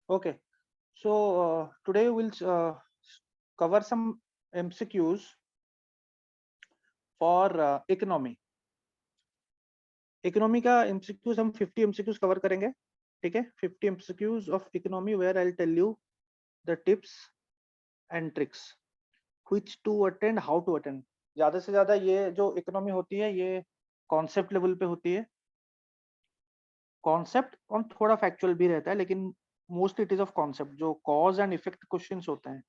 Okay, so today we'll cover some MCQs for economy. Economy का MCQs हम 50 MCQs cover करेंगे, ठीक है। 50 MCQs of economy where I will tell you the tips and tricks which to attend, how to attend. ज्यादा से ज्यादा ये जो इकोनॉमी होती है ये कॉन्सेप्ट लेवल पे होती है, कॉन्सेप्ट और थोड़ा फैक्चुअल भी रहता है, लेकिन most it is of concept. जो कॉज एंड इफेक्ट क्वेश्चंस होते हैं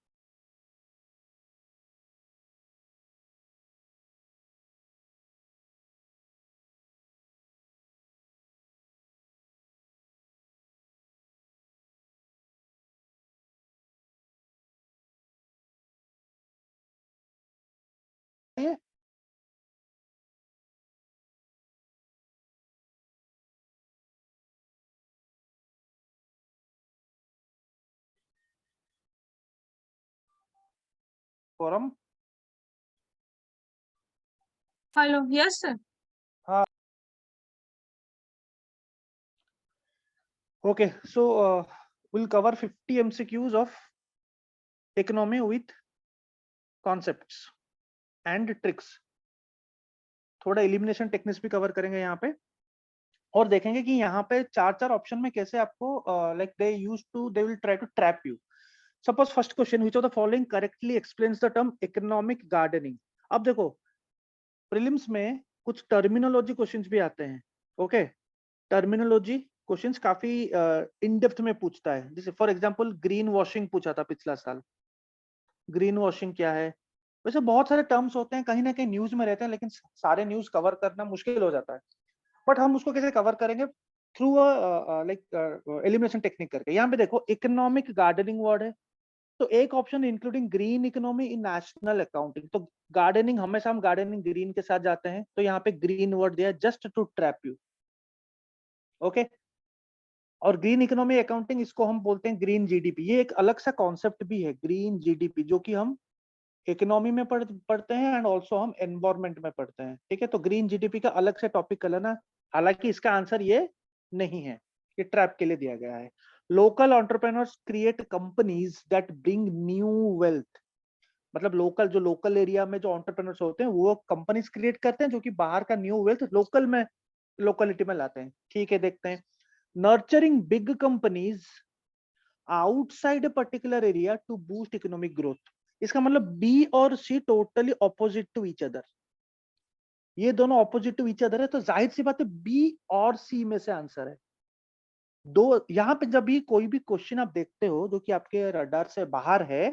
ये फोरम। Hello, yes, sir. हाँ, okay, so we'll cover 50 MCQs of economy with concepts and tricks। थोड़ा एलिमिनेशन टेक्निक्स भी कवर करेंगे यहाँ पे, और देखेंगे कि यहाँ पे चार चार ऑप्शन में कैसे आपको like they use to, they will try to trap you. Suppose first question, which of the following correctly explains the term economic gardening. अब देखो प्रीलिम्स में कुछ टर्मिनोलॉजी क्वेश्चंस भी आते हैं, ओके। टर्मिनोलॉजी क्वेश्चंस काफी इन डेप्थ में पूछता है। जैसे फॉर एग्जांपल ग्रीन वॉशिंग पूछा था पिछला साल, ग्रीन वॉशिंग क्या है। वैसे बहुत सारे टर्म्स होते हैं, कहीं ना कहीं न्यूज में रहते हैं, लेकिन सारे न्यूज कवर करना मुश्किल हो जाता है। बट हम उसको कैसे कवर करेंगे, थ्रू लाइक एलिमिनेशन टेक्निक करके। यहाँ पे देखो इकोनॉमिक गार्डनिंग वर्ड है, तो एक option including green economy in national accounting. तो गार्डनिंग, हमेशा हम गार्डनिंग ग्रीन के साथ जाते हैं, तो यहाँ पे ग्रीन वर्ड दिया just to trap you, okay. और ग्रीन इकोनॉमी अकाउंटिंग, इसको हम बोलते हैं ग्रीन जीडीपी। ये एक अलग सा कॉन्सेप्ट भी है ग्रीन जीडीपी, जो कि हम इकोनॉमी में पढ़ते हैं एंड ऑल्सो हम एनवायरमेंट में पढ़ते हैं, ठीक है। तो ग्रीन जीडीपी का अलग से टॉपिक कर लेना। हालांकि इसका आंसर ये नहीं है, ये ट्रैप के लिए दिया गया है। Local entrepreneurs create companies that bring new wealth. मतलब लोकल, जो लोकल एरिया में जो एंटरप्रेन्योर्स होते हैं वो कंपनीज क्रिएट करते हैं, जो कि बाहर का न्यू वेल्थ लोकल में, लोकलिटी में लाते हैं, ठीक है। देखते हैं, nurturing big companies outside a particular area to boost economic growth. इसका मतलब बी और C totally opposite to each other. ये दोनों ऑपोजिट टू ईच अदर है, तो जाहिर सी बात है बी और सी में से आंसर है। दो यहाँ पे जब भी कोई भी क्वेश्चन आप देखते हो जो कि आपके रडार से बाहर है,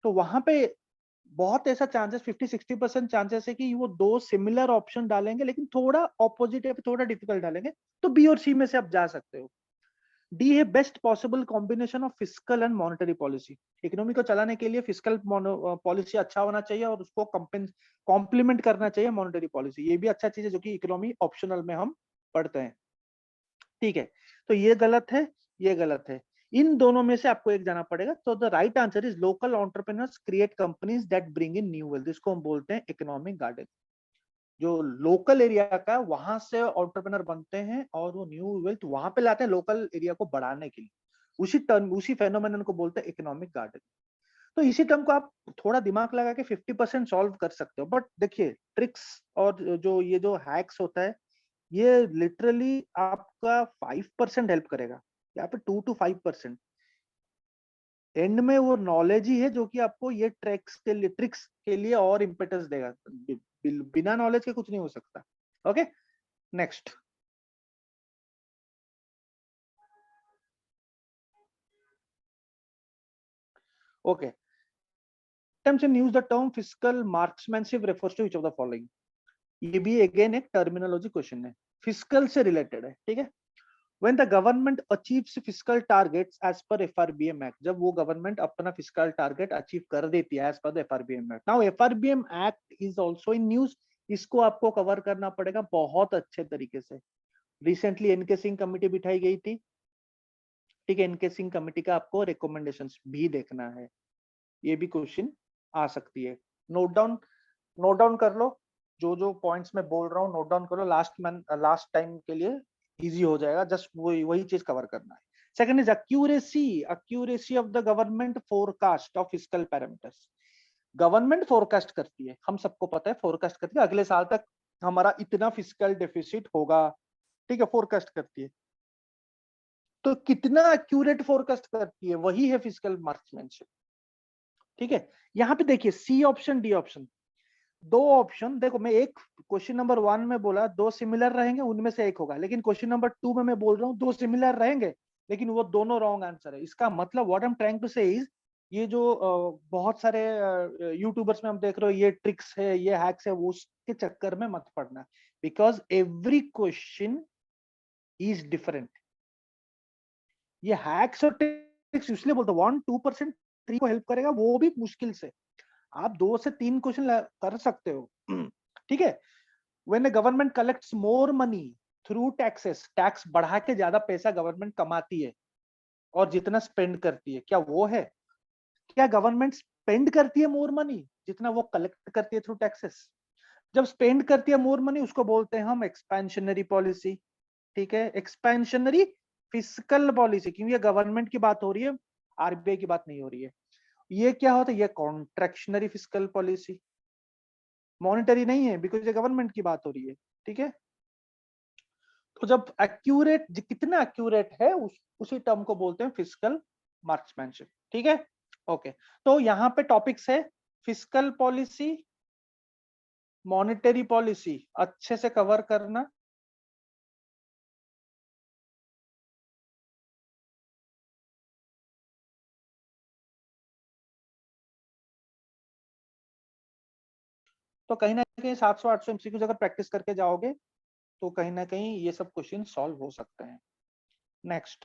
तो वहां पे बहुत ऐसा चांसेस, 50-60% चांसेस है कि वो दो सिमिलर ऑप्शन डालेंगे, लेकिन थोड़ा ऑपोजिट है, थोड़ा डिफिकल्ट डालेंगे। तो बी और सी में से आप जा सकते हो। डी है best possible combination of fiscal and monetary policy. Economy को चलाने के लिए फिस्कल पॉलिसी अच्छा होना चाहिए और उसको कॉम्प्लीमेंट करना चाहिए मॉनेटरी पॉलिसी। ये भी अच्छा चीज है जो कि इकोनॉमी ऑप्शनल में हम पढ़ते हैं, ठीक है। तो ये गलत है, ये गलत है। इन दोनों में से आपको एक जाना पड़ेगा। तो the right answer is local entrepreneurs create companies that bring in new wealth. इसको हम बोलते हैं इकोनॉमिक गार्डन। जो लोकल एरिया का, वहां से एंटरप्रेन्योर बनते हैं और वो न्यू वेल्थ वहां पे लाते हैं लोकल एरिया को बढ़ाने के लिए। उसी टर्म, उसी फेनोमेनन को बोलते हैं इकोनॉमिक गार्डन। तो इसी टर्म को आप थोड़ा दिमाग लगा के 50% सॉल्व कर सकते हो। बट देखिए ट्रिक्स और जो ये जो हैक्स होता है, ये लिटरली आपका 5% हेल्प करेगा, यहाँ पे 2 to 5%। एंड में वो नॉलेज ही है जो कि आपको ये ट्रिक्स के लिए और इम्पेटस देगा। बिना नॉलेज के कुछ नहीं हो सकता, okay. Next, okay. Attempts in use the term fiscal marksmanship refers to which of the following। ये भी अगेन एक टर्मिनोलॉजी क्वेश्चन है, फिस्कल से रिलेटेड है, ठीक है। When the government achieves fiscal targets as per FRBM Act, जब वो गवर्नमेंट अपना फिस्कल टारगेट अचीव कर देती है as per the FRBM Act। Now FRBM Act is also in news। इसको आपको कवर करना पड़ेगा बहुत अच्छे तरीके से। रिसेंटली एनके सिंह कमेटी बिठाई गई थी, ठीक है। एनके सिंह कमेटी का आपको रिकमेंडेशंस भी देखना है। ये भी क्वेश्चन आ सकती है। नोट डाउन कर लो, जो जो पॉइंट्स मैं बोल रहा हूँ नोट डाउन करो। लास्ट टाइम के लिए इजी हो जाएगा, जस्ट वही चीज कवर करना है। Second is accuracy of the government forecast of fiscal parameters. Government forecast करती है, हम सबको पता है फोरकास्ट करती है, अगले साल तक हमारा इतना फिस्कल डेफिसिट होगा, ठीक है, फोरकास्ट करती है। तो कितना एक्यूरेट फोरकास्ट करती है, वही है फिस्कल मार्क्समैनशिप, ठीक है। यहाँ पे देखिए सी ऑप्शन डी ऑप्शन, दो ऑप्शन देखो, मैं एक क्वेश्चन नंबर 1 में बोला 2 सिमिलर रहेंगे, उनमें से एक होगा, लेकिन क्वेश्चन नंबर 2 में मैं बोल रहा हूँ 2 सिमिलर रहेंगे, लेकिन वो दोनों रॉन्ग आंसर है। इसका मतलब what I am trying to say is, ये जो बहुत सारे यूट्यूबर्स में हम देख रहे हो, ये ट्रिक्स है, ये हैक्स है, वो उसके चक्कर में मत पड़ना, because every question is different. ये हैक्स और ट्रिक्स इसलिए बोलते 1-2% 3 को हेल्प करेगा, वो भी मुश्किल से, आप 2 से 3 क्वेश्चन कर सकते हो, ठीक है। When a government collects more money through taxes, tax बढ़ा के ज्यादा पैसा गवर्नमेंट कमाती है और जितना स्पेंड करती है, क्या वो है? क्या गवर्नमेंट स्पेंड करती है मोर मनी जितना वो कलेक्ट करती है थ्रू टैक्सेस? जब स्पेंड करती है मोर मनी, उसको बोलते हैं हम एक्सपेंशनरी पॉलिसी, ठीक है, एक्सपेंशनरी फिस्कल पॉलिसी, क्योंकि ये गवर्नमेंट की बात हो रही है, आरबीआई की बात नहीं हो रही है। ये क्या होता है? ये कॉन्ट्रैक्शनरी फिस्कल पॉलिसी, मॉनिटरी नहीं है, बिकॉज ये गवर्नमेंट की बात हो रही है, ठीक है। तो जब एक्यूरेट, कितना एक्यूरेट है, उसी टर्म को बोलते हैं फिस्कल मार्क्समैनशिप, ठीक है। ओके, तो यहाँ पे टॉपिक्स है फिस्कल पॉलिसी, मॉनिटरी पॉलिसी, अच्छे से कवर करना। तो कहीं ना कहीं 700-800 एमसीक्यूज अगर प्रैक्टिस करके जाओगे तो कहीं ना कहीं ये सब क्वेश्चन सॉल्व हो सकते हैं। नेक्स्ट,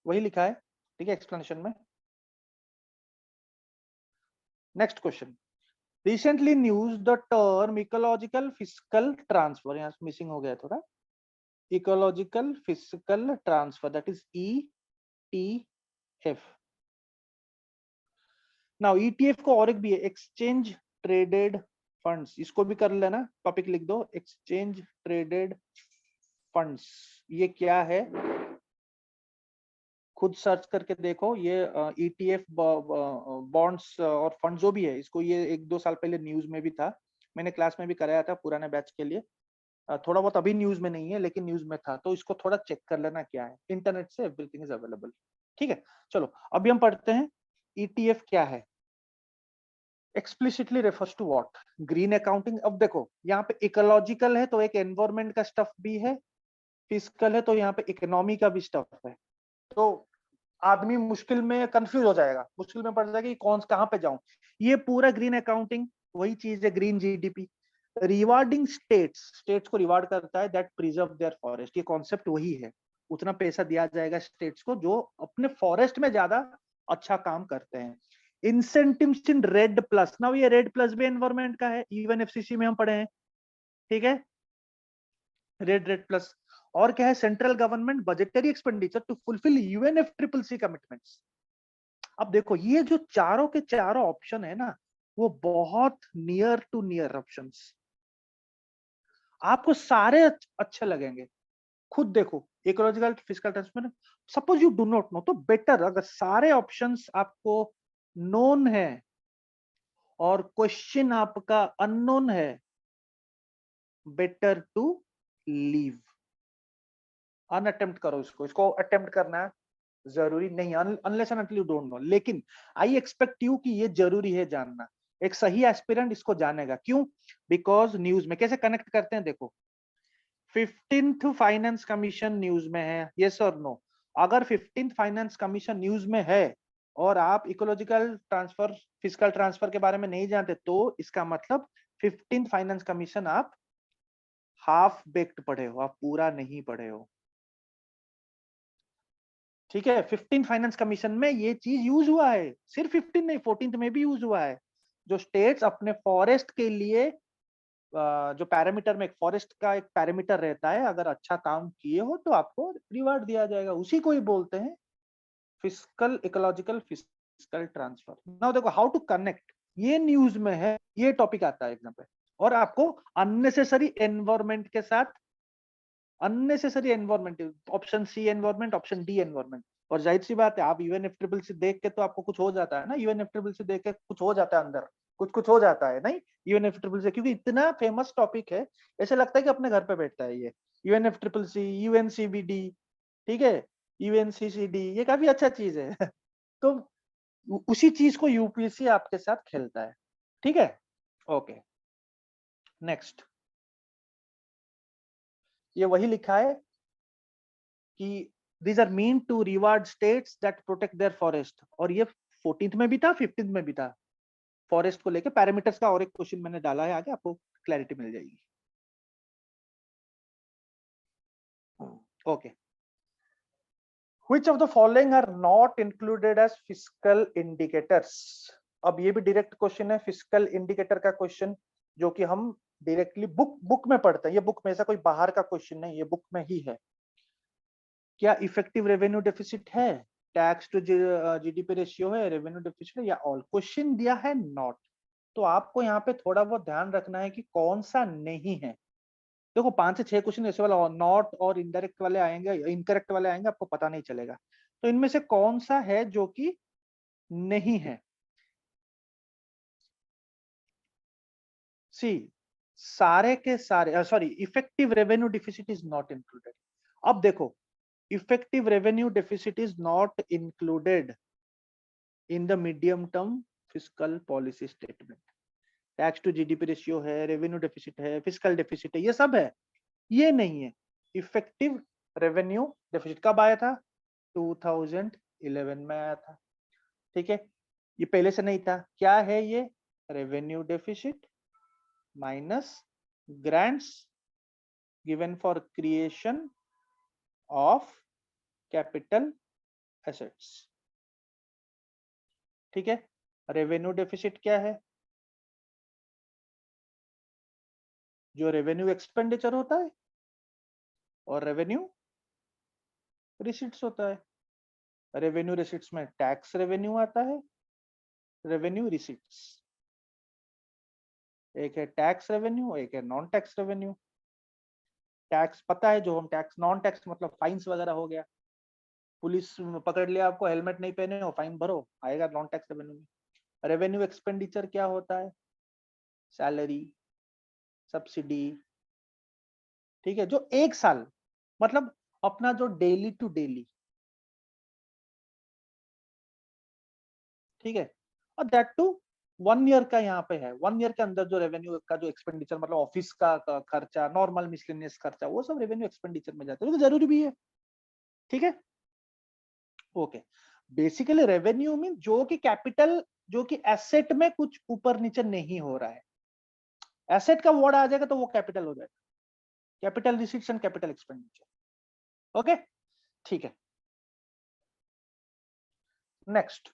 वही लिखा है, ठीक है, एक्सप्लेनेशन में। Next question, recently news the term ecological fiscal transfer, यहाँ मिसिंग हो गया थोड़ा, ecological fiscal transfer, that is ETF। Now ETF को और एक भी है, एक्सचेंज ट्रेडेड फंड्स, इसको भी कर लेना, टॉपिक लिख दो, एक्सचेंज ट्रेडेड फंड्स। ये क्या है, खुद सर्च करके देखो। ये ETF बॉन्ड्स और फंड जो भी है, इसको ये 1-2 साल पहले न्यूज में भी था, मैंने क्लास में भी कराया था पुराने बैच के लिए, थोड़ा बहुत अभी न्यूज में नहीं है लेकिन न्यूज में था, तो इसको थोड़ा चेक कर लेना क्या है, इंटरनेट से एवरीथिंग इज अवेलेबल, ठीक है। चलो अभी हम पढ़ते हैं ETF क्या है। Explicitly refers to what? Green accounting. अब देखो यहाँ पे इकोलॉजिकल है तो एक एनवायरमेंट का स्टफ भी है, फिस्कल है तो यहाँ पे इकोनॉमी का भी स्टफ है, तो आदमी मुश्किल में कंफ्यूज हो जाएगा, मुश्किल में पड़ जाएगा कि कौन कहाँ पे जाऊं। ये पूरा ग्रीन अकाउंटिंग वही चीज है, green GDP. Rewarding states, states को रिवार्ड करता है दैट प्रिजर्व देयर फॉरेस्ट, ये कॉन्सेप्ट वही है, उतना पैसा दिया जाएगा स्टेट्स को जो अपने फॉरेस्ट में ज्यादा अच्छा काम करते हैं। Incentives in red plus, now ये रेड प्लस भी एनवायरमेंट का है, इवन एफसीसी में हम पढ़े हैं, ठीक है, रेड प्लस। और क्या है? Central government budgetary expenditure to fulfil UNFCCC commitments. अब देखो ये जो चारों के चारों ऑप्शन है ना, वो बहुत नियर टू नियर ऑप्शंस, आपको सारे अच्छे लगेंगे, खुद देखो। Ecological fiscal transfer, suppose you do not know, तो बेटर, अगर सारे ऑप्शंस आपको नोन है और क्वेश्चन आपका अननोन है, बेटर टू लीव, अनअटेम्प्ट करो इसको अटेम्प्ट करना जरूरी नहीं, unless and until you don't know. लेकिन आई एक्सपेक्ट यू कि ये जरूरी है जानना, एक सही एस्पिरेंट इसको जानेगा, क्यों? बिकॉज न्यूज में कैसे कनेक्ट करते हैं, देखो 15th फाइनेंस कमीशन न्यूज में है, यस और नो? अगर 15th फाइनेंस कमीशन न्यूज में है और आप इकोलॉजिकल ट्रांसफर, फिस्कल ट्रांसफर के बारे में नहीं जानते, तो इसका मतलब 15th फाइनेंस कमीशन आप हाफ बेक्ड पढ़े हो, आप पूरा नहीं पढ़े हो, ठीक है। 15 फाइनेंस कमीशन में ये चीज यूज हुआ है, सिर्फ 15 नहीं 14th में भी यूज हुआ है, जो स्टेट्स अपने फॉरेस्ट के लिए जो पैरामीटर में, एक फॉरेस्ट का एक पैरामीटर रहता है, अगर अच्छा काम किए हो तो आपको रिवार्ड दिया जाएगा, उसी को ही बोलते हैं fiscal, ecological fiscal transfer. Now देखो हाउ टू कनेक्ट, ये न्यूज में है, ये टॉपिक आता है एग्जाम पे, और आपको अननेसेसरी एनवायरमेंट के साथ, unnecessary environment, option C environment, option D environment. और जाहिर सी बात है, आप यूएनएफ ट्रिपल सी देख के तो आपको कुछ हो जाता है ना, यूएनएफ ट्रिपल सी देख के कुछ हो जाता है अंदर, कुछ कुछ हो जाता है नहीं यूएनएफ ट्रिपल सी, क्योंकि इतना फेमस टॉपिक है, ऐसे लगता है कि अपने घर पे बैठता है ये यूएनएफ ट्रिपल सी, यूएनसीबीडी, ठीक है, यूएनसीसीडी, ये काफी अच्छा चीज है तो उसी चीज को यूपीएससी आपके साथ खेलता है, ठीक है। ओके, नेक्स्ट, ये वही लिखा है कि these are mean to reward states that protect their forest, और ये 14th में भी था, 15th में भी था, फॉरेस्ट को लेके पैरामीटर्स का और एक क्वेश्चन मैंने डाला है, आगे आपको क्लैरिटी मिल जाएगी। Okay, which of the following are not included as fiscal indicators? अब ये भी डायरेक्ट क्वेश्चन है, फिस्कल इंडिकेटर का क्वेश्चन, जो कि हम डायरेक्टली बुक में पढ़ते हैं, ये बुक में, ऐसा कोई बाहर का क्वेश्चन नहीं, ये बुक में ही है। क्या इफेक्टिव रेवेन्यू डेफिसिट है, टैक्स टू जीडीपी रेशियो है, रेवेन्यू डेफिसिट है, या ऑल? क्वेश्चन दिया है नॉट, तो आपको यहाँ पे थोड़ा बहुत ध्यान रखना है कि कौन सा नहीं है। देखो 5 से 6 क्वेश्चन ऐसे वाला नॉट और इनडायरेक्ट वाले आएंगे, इनकरेक्ट वाले आएंगे, आपको पता नहीं चलेगा। तो इनमें से कौन सा है जो कि नहीं है? सी, सारे के सारे, sorry, effective revenue deficit is not included. अब देखो, effective revenue deficit is not included in the medium term fiscal policy statement। Tax to GDP ratio है, रेवेन्यू डेफिसिट है, फिस्कल डेफिसिट है, ये सब है, ये नहीं है। इफेक्टिव रेवेन्यू डेफिसिट कब आया था? 2011 में आया था, ठीक है, ये पहले से नहीं था। क्या है ये? Revenue deficit minus grants given for creation of capital assets, ठीक है। रेवेन्यू डेफिसिट क्या है? जो रेवेन्यू एक्सपेंडिचर होता है, और रेवेन्यू रिसीट्स होता है। रेवेन्यू रिसीट्स में टैक्स रेवेन्यू आता है, रेवेन्यू रिसीट्स, एक है टैक्स रेवेन्यू, एक है नॉन टैक्स रेवेन्यू। टैक्स पता है, जो हम टैक्स, नॉन टैक्स मतलब फाइन्स वगैरह हो गया, पुलिस पकड़ लिया आपको, हेलमेट नहीं पहने हो, फाइन भरो, आएगा नॉन टैक्स रेवेन्यू में। रेवेन्यू एक्सपेंडिचर क्या होता है? सैलरी, सब्सिडी, ठीक है, जो एक साल, मतलब अपना जो डेली टू डेली, ठीक है, और दैट टू 1 ईयर का यहाँ पे है। 1 ईयर के अंदर जो रेवेन्यू का जो एक्सपेंडिचर, मतलब ऑफिस का खर्चा, नॉर्मल मिसलेनियस खर्चा, वो सब रेवेन्यू एक्सपेंडिचर में जाता है, तो जरूरी भी है, ठीक है। ओके, बेसिकली रेवेन्यू मीन जो कि कैपिटल, जो कि एसेट में कुछ ऊपर नीचे नहीं हो रहा है, एसेट का वर्ड आ जाएगा तो वो कैपिटल हो जाएगा, capital receipts and capital expenditure. Okay, ठीक है, next.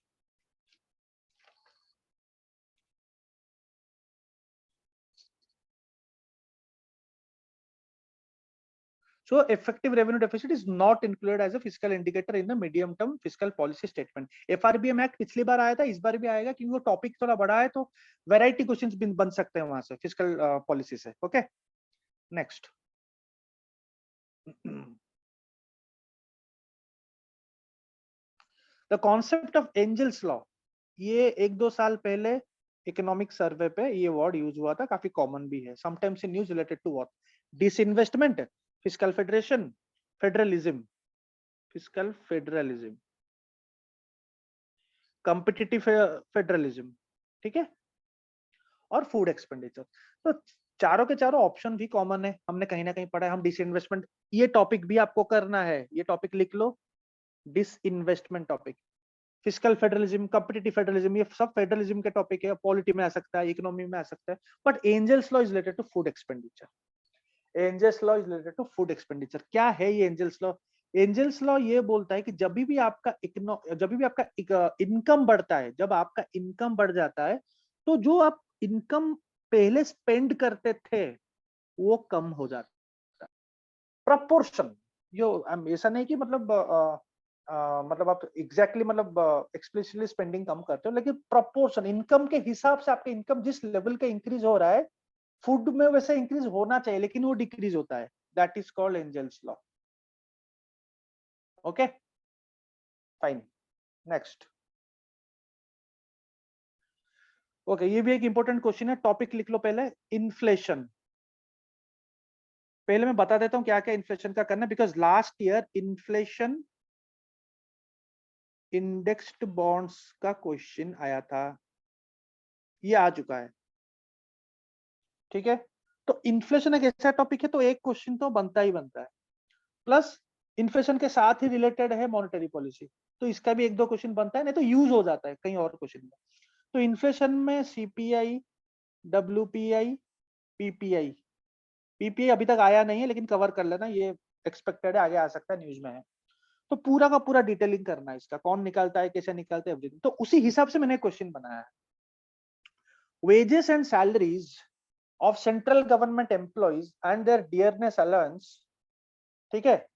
So effective revenue deficit is not included as a fiscal indicator in the medium term fiscal policy statement। FRBM act पिछली बार आया था, इस बार भी आएगा, क्योंकि वो टॉपिक थोड़ा बड़ा है, तो वैरायटी क्वेश्चंस बन सकते हैं वहां से, फिस्कल पॉलिसी से। Okay, next. The concept of Engel's law, ये 1-2 साल पहले इकोनॉमिक सर्वे पे ये वर्ड यूज हुआ था, काफी कॉमन भी है, sometimes in news related to what? Disinvestment, fiscal federation, federalism, fiscal federalism, competitive federalism, ठीक है, और फूड एक्सपेंडिचर। तो चारों के चारों ऑप्शन भी कॉमन है, हमने कहीं ना कहीं पढ़ा है। हम डिसइन्वेस्टमेंट, ये टॉपिक भी आपको करना है, ये टॉपिक लिख लो, disinvestment topic, fiscal federalism, competitive federalism, ये सब फेडरलिज्म के टॉपिक है, पॉलिटी में आ सकता है, इकोनॉमी में आ सकता है, but Engel's law is related to food expenditure. Engel's law is related to food expenditure. क्या है ये एंजल्स लॉ? एंजल्स लॉ ये बोलता है कि जब भी आपका इनकम बढ़ता है, जब आपका इनकम बढ़ जाता है, तो जो आप इनकम पहले स्पेंड करते थे वो कम हो जाता है। प्रपोर्शन, जो ऐसा नहीं कि मतलब आप एग्जैक्टली मतलब एक्सप्लिसिटली स्पेंडिंग कम करते हो, लेकिन प्रपोर्शन, इनकम के हिसाब से आपका इनकम जिस लेवल का इंक्रीज हो रहा है, फूड में वैसे इंक्रीज होना चाहिए लेकिन वो डिक्रीज होता है, that is called Engel's law. Okay fine, next. Okay ये भी एक इंपॉर्टेंट क्वेश्चन है, टॉपिक लिख लो पहले, इन्फ्लेशन। पहले मैं बता देता हूं क्या क्या इन्फ्लेशन का करना है, because last year inflation indexed bonds का क्वेश्चन आया था, ये आ चुका है। ठीक है, तो इन्फ्लेशन एक ऐसा टॉपिक है तो एक क्वेश्चन तो बनता ही बनता है, प्लस इन्फ्लेशन के साथ ही रिलेटेड है मॉनेटरी पॉलिसी, तो इसका भी एक दो क्वेश्चन बनता है, नहीं तो यूज हो जाता है कहीं और क्वेश्चन में। तो इन्फ्लेशन में सीपीआई, डब्ल्यूपीआई, पीपीआई, पीपीआई अभी तक आया नहीं है लेकिन कवर कर लेना, ये एक्सपेक्टेड है, आगे आ सकता है, न्यूज में है। तो पूरा का पूरा डिटेलिंग करना है इसका, कौन निकालता है, कैसे निकालते हैं, एवरीथिंग। तो उसी हिसाब से मैंने क्वेश्चन बनाया है। Wages and salaries of central government employees and their dearness allowance, ठीक है,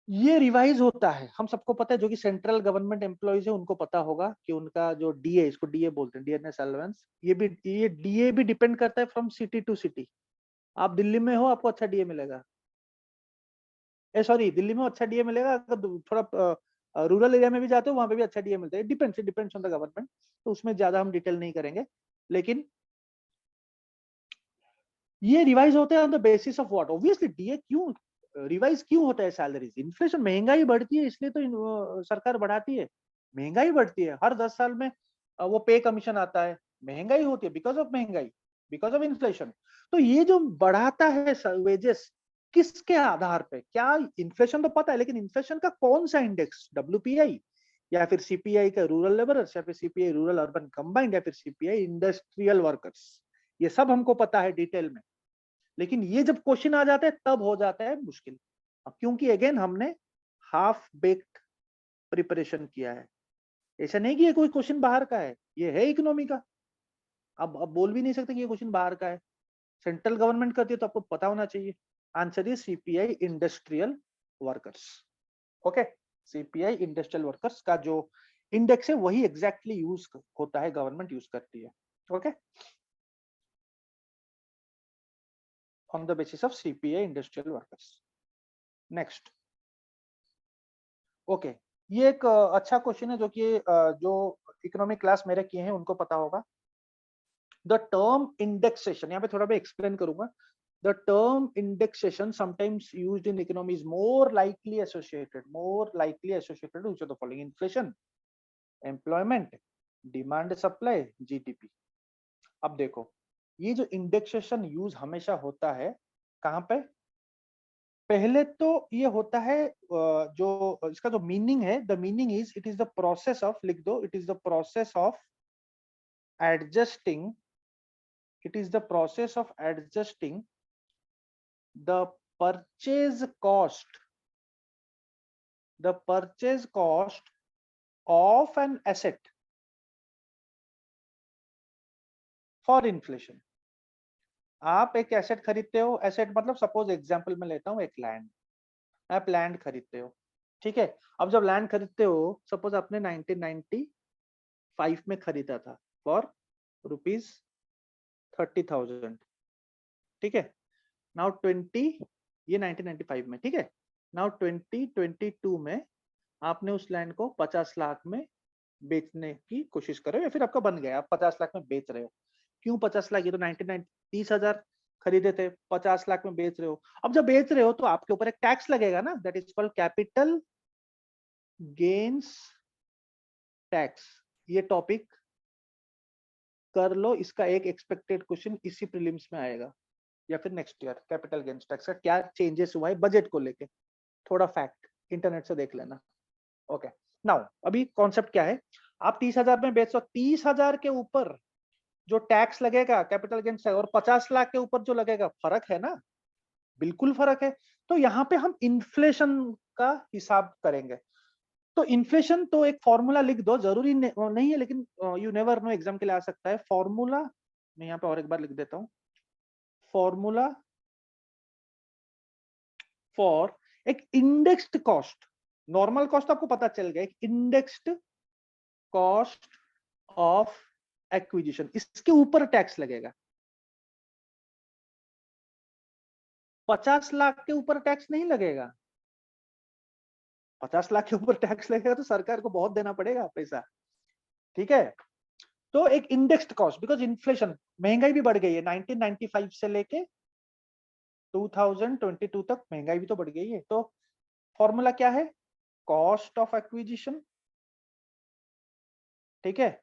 ये रिवाइज होता है। हम सबको पता है, जो कि सेंट्रल गवर्नमेंट एम्प्लॉइज है उनको पता होगा कि उनका जो डीए, इसको डीए बोलते हैं, डियरनेस अलाउंस, ये डीए भी डिपेंड करता है फ्रॉम सिटी टू सिटी। आप दिल्ली में हो, आपको अच्छा डीए मिलेगा, सॉरी दिल्ली में अच्छा डीए मिलेगा, अगर थोड़ा रूरल एरिया में भी जाते हो वहां पे भी अच्छा डीए मिलता है, डिपेंड्स ऑन द गवर्नमेंट, तो उसमें ज्यादा हम डिटेल नहीं करेंगे। लेकिन ये रिवाइज होते हैं on the basis of what, obviously DA क्यों रिवाइज क्यों होता है, सैलरीज, इन्फ्लेशन, महंगाई बढ़ती है इसलिए तो सरकार बढ़ाती है, महंगाई बढ़ती है हर 10 साल में, वो पे कमीशन आता है, महंगाई होती है बिकॉज ऑफ महंगाई, बिकॉज ऑफ इन्फ्लेशन। तो ये जो बढ़ाता है वेजेस, किसके आधार पे, क्या इन्फ्लेशन तो पता है लेकिन इन्फ्लेशन का कौन सा इंडेक्स, डब्ल्यूपीआई या फिर सीपीआई का रूरल लेबरर्स या फिर सीपीआई रूरल अर्बन कंबाइंड या फिर सीपीआई इंडस्ट्रियल वर्कर्स, ये सब हमको पता है डिटेल में। लेकिन ये जब क्वेश्चन आ जाता है तब हो जाता है मुश्किल, क्योंकि अगेन हमने हाफ बेक्ड प्रिपरेशन किया है, ऐसा नहीं कि ये कोई क्वेश्चन बाहर का है, ये है इकोनॉमी का। अब बोल भी नहीं सकते कि ये क्वेश्चन बाहर का है, सेंट्रल गवर्नमेंट करती है तो आपको पता होना चाहिए। Answer is CPI industrial workers. Okay, CPI industrial workers का जो इंडेक्स है वही एग्जैक्टली यूज होता है, गवर्नमेंट यूज करती है। Okay, on the basis of CPI industrial workers. Next, okay, ये एक अच्छा क्वेश्चन है जो कि जो इकोनॉमिक क्लास मेरे किए हैं उनको पता होगा। द टर्म इंडेक्सेशन, यहाँ पे थोड़ा मैं एक्सप्लेन करूंगा। The term indexation sometimes used in economy is more likely associated with the following: inflation, employment, demand supply, GDP. अब देखो, ये जो इंडेक्सेशन यूज हमेशा होता है कहाँ पे, पहले तो ये होता है जो इसका जो मीनिंग है, the meaning is, it is the process of, लिख दो, it is the process of adjusting, it is the process of adjusting the purchase cost, the purchase cost of an asset for inflation. आप एक asset खरीदते हो, asset मतलब suppose example में लेता हूं एक लैंड, आप लैंड खरीदते हो, ठीक है। अब जब लैंड खरीदते हो, सपोज आपने 1995 में खरीदा था फॉर ₹30,000, ठीक है। नाउ 20, ये 1995 में, ठीक है। नाउ 2022 में आपने उस लैंड को 50 लाख में बेचने की कोशिश करो, या फिर आपका बन गया, आप 50 लाख में बेच रहे हो। क्यों 50 लाख, ये तो 30,000 खरीदे थे, 50 लाख में बेच रहे हो। अब जब बेच रहे हो तो आपके ऊपर एक टैक्स लगेगा ना, that is called capital gains tax. ये टॉपिक कर लो, इसका एक एक्सपेक्टेड क्वेश्चन इसी प्रीलिम्स में आएगा या फिर next year. Capital gains tax का क्या चेंजेस हुआ है बजट को लेके, थोड़ा फैक्ट इंटरनेट से देख लेना। ओके, नाउ अभी कॉन्सेप्ट क्या है, आप 30,000 में बेचो, 30,000 के ऊपर जो टैक्स लगेगा कैपिटल गेन्स टैक्स, और 50 लाख के ऊपर जो लगेगा, फर्क है ना, बिल्कुल फर्क है। तो यहाँ पे हम इन्फ्लेशन का हिसाब करेंगे। तो इन्फ्लेशन तो एक फॉर्मूला लिख दो, जरूरी नहीं है लेकिन यू नेवर नो, एग्जाम के लिए आ सकता है। फॉर्मूला मैं यहाँ पे और एक बार लिख देता हूँ, फॉर्मूला फॉर एक इंडेक्स्ड कॉस्ट, नॉर्मल कॉस्ट आपको पता चल गया, एक इंडेक्स्ड कॉस्ट ऑफ एक्विजिशन, इसके ऊपर टैक्स लगेगा। 50 लाख के ऊपर टैक्स नहीं लगेगा। 50 लाख के ऊपर टैक्स लगेगा तो सरकार को बहुत देना पड़ेगा पैसा, ठीक है। तो एक इंडेक्स्ड कॉस्ट, बिकॉज इन्फ्लेशन, महंगाई भी बढ़ गई है 1995 से लेके 2022 तक महंगाई भी तो बढ़ गई है। तो फॉर्मूला क्या है, कॉस्ट ऑफ एक्विजिशन, ठीक है।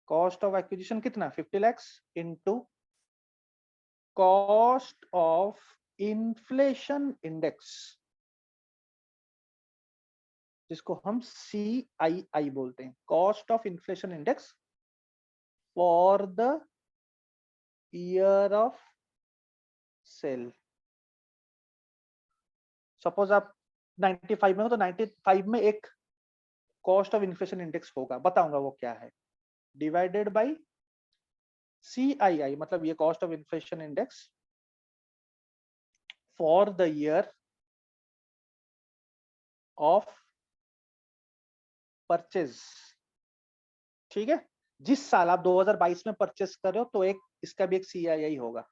कॉस्ट ऑफ एक्विजिशन कितना, 50 lakhs into cost of inflation index, जिसको हम CII बोलते हैं, cost of inflation index for the year of sale. Suppose आप 95 में हो तो 95 में एक कॉस्ट ऑफ इन्फ्लेशन इंडेक्स होगा, बताऊंगा वो क्या है, डिवाइडेड बाय CII, मतलब ये cost of inflation index for the year of purchase, ठीक है। जिस साल आप 2022 में परचेस कर रहे हो तो एक इसका भी एक CII होगा।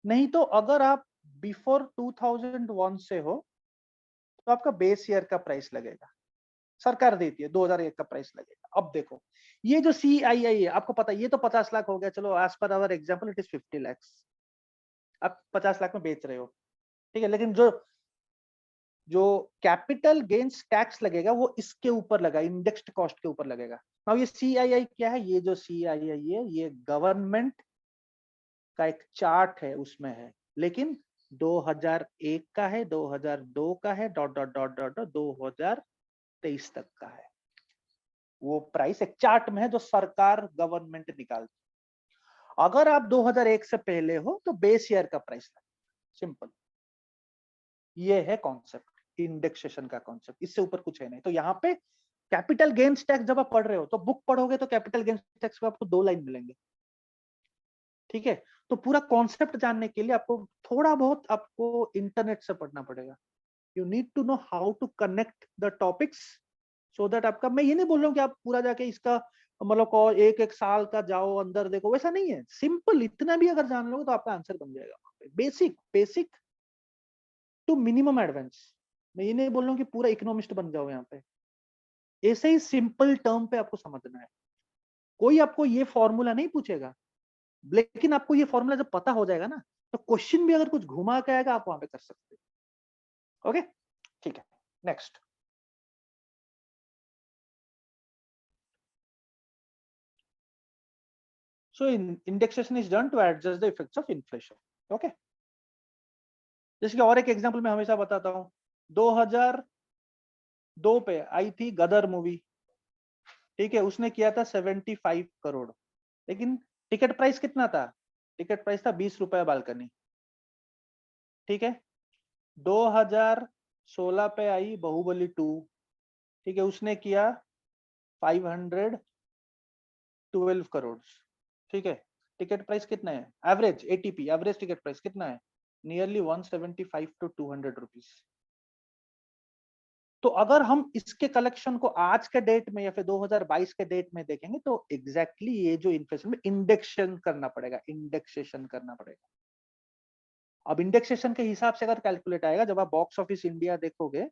नहीं तो अगर आप बिफोर 2001 से हो तो आपका बेस ईयर का प्राइस लगेगा, सरकार देती है 2001 का प्राइस लगेगा। अब देखो ये जो CII है, आपको पता है ये तो 50 लाख हो गया, चलो as per our example it is 50 lakhs, आप 50 लाख में बेच रहे हो, ठीक है। लेकिन जो जो कैपिटल गेन्स टैक्स लगेगा वो इसके ऊपर लगा, इंडेक्स्ड कॉस्ट के ऊपर लगेगा। अब ये CII क्या है, ये जो CII है ये गवर्नमेंट का एक चार्ट है, उसमें है, लेकिन 2001 का है, 2002 का है, डॉट डॉट डॉट डॉट 2023 तक का है। वो प्राइस एक चार्ट में है जो सरकार गवर्नमेंट निकालती है। अगर आप 2001 से पहले हो तो बेस ईयर का प्राइस लगेगा, सिंपल। ये है कॉन्सेप्ट, इंडेक्सेशन का कॉन्सेप्ट, इससे ऊपर कुछ है नहीं। तो यहाँ पे कैपिटल गेन्स टैक्स जब आप पढ़ रहे हो तो बुक पढ़ोगे तो कैपिटल गेन्स टैक्स पे आपको 2 लाइन मिलेंगे, ठीक है। तो पूरा कॉन्सेप्ट जानने के लिए आपको थोड़ा बहुत आपको इंटरनेट से पढ़ना पड़ेगा। You need to know how to connect the topics so that आपका, मैं ये नहीं बोल रहा हूँ कि आप पूरा जाके इसका मतलब एक एक साल का जाओ अंदर देखो, वैसा नहीं है। सिंपल इतना भी अगर जान लोगे तो आपका आंसर बन जाएगा। Basic basic to minimum advance. मैं ये नहीं बोल रहा हूँ कि पूरा इकोनॉमिस्ट बन जाओ यहाँ पे, ऐसे ही सिंपल टर्म पे आपको समझना है। कोई आपको ये फॉर्मूला नहीं पूछेगा, लेकिन आपको ये फॉर्मूला जब पता हो जाएगा ना तो क्वेश्चन भी अगर कुछ घुमा के आएगा आप वहां पे कर सकते हो। ओके, ठीक है, next. So indexation is done to adjust the effects of inflation. Okay. जैसे कि और एक एग्जांपल मैं हमेशा बताता हूँ, 2002 पे आई थी गदर मूवी, ठीक है। उसने किया था 75 करोड़, लेकिन टिकट प्राइस कितना था, टिकट प्राइस था 20 रुपए बालकनी, ठीक है। 2016 पे आई बाहुबली 2, ठीक है, उसने किया 512 करोड़, ठीक है। टिकट प्राइस कितना है, average ATP average ticket price कितना है, नियरली 175 to 200 रुपीज। तो अगर हम इसके कलेक्शन को आज के डेट में या फिर 2022 के डेट में देखेंगे तो एग्जैक्टली ये जो इन्फ्लेशन में इंडेक्सेशन करना पड़ेगा, इंडेक्सेशन करना पड़ेगा। अब इंडेक्सेशन के हिसाब से अगर कैलकुलेट आएगा, जब आप बॉक्स ऑफिस इंडिया देखोगे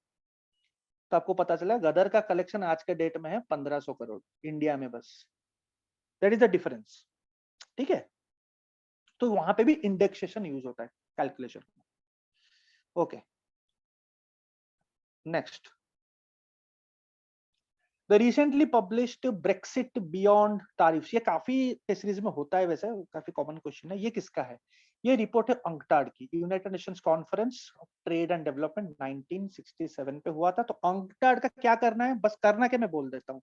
तो आपको पता चला गदर का कलेक्शन आज के डेट में है 1500 करोड़ इंडिया में बस। दैट इज द डिफरेंस, ठीक है। तो वहां पे भी इंडेक्सेशन यूज होता है calculation. Okay, next. The recently published Brexit beyond tariffs, ये काफी सीरीज में होता है, वैसे काफी कॉमन क्वेश्चन है। ये किसका है, ये रिपोर्ट है अंकटाड की, United Nations conference of trade and development 1967 पे हुआ था। तो अंकटाड का क्या करना है, बस करना क्या मैं बोल देता हूँ।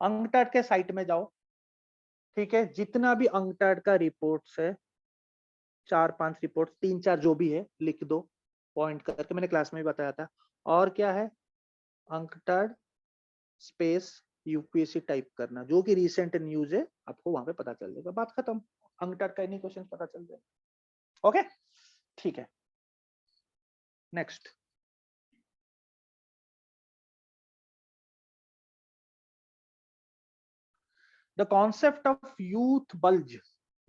अंकटाड के साइट में जाओ, ठीक है, जितना भी अंकटाड का रिपोर्ट्स है, 4-5 रिपोर्ट, 3-4 जो भी है लिख दो पॉइंट करके, मैंने क्लास में भी बताया था। और क्या है, अंकटाड स्पेस यूपीएससी टाइप करना, जो कि रिसेंट न्यूज है आपको वहां पे पता चल जाएगा, बात खत्म। अंकटाड का एनी क्वेश्चन पता चल जाएगा। ओके, ठीक है, next. The concept of youth bulge,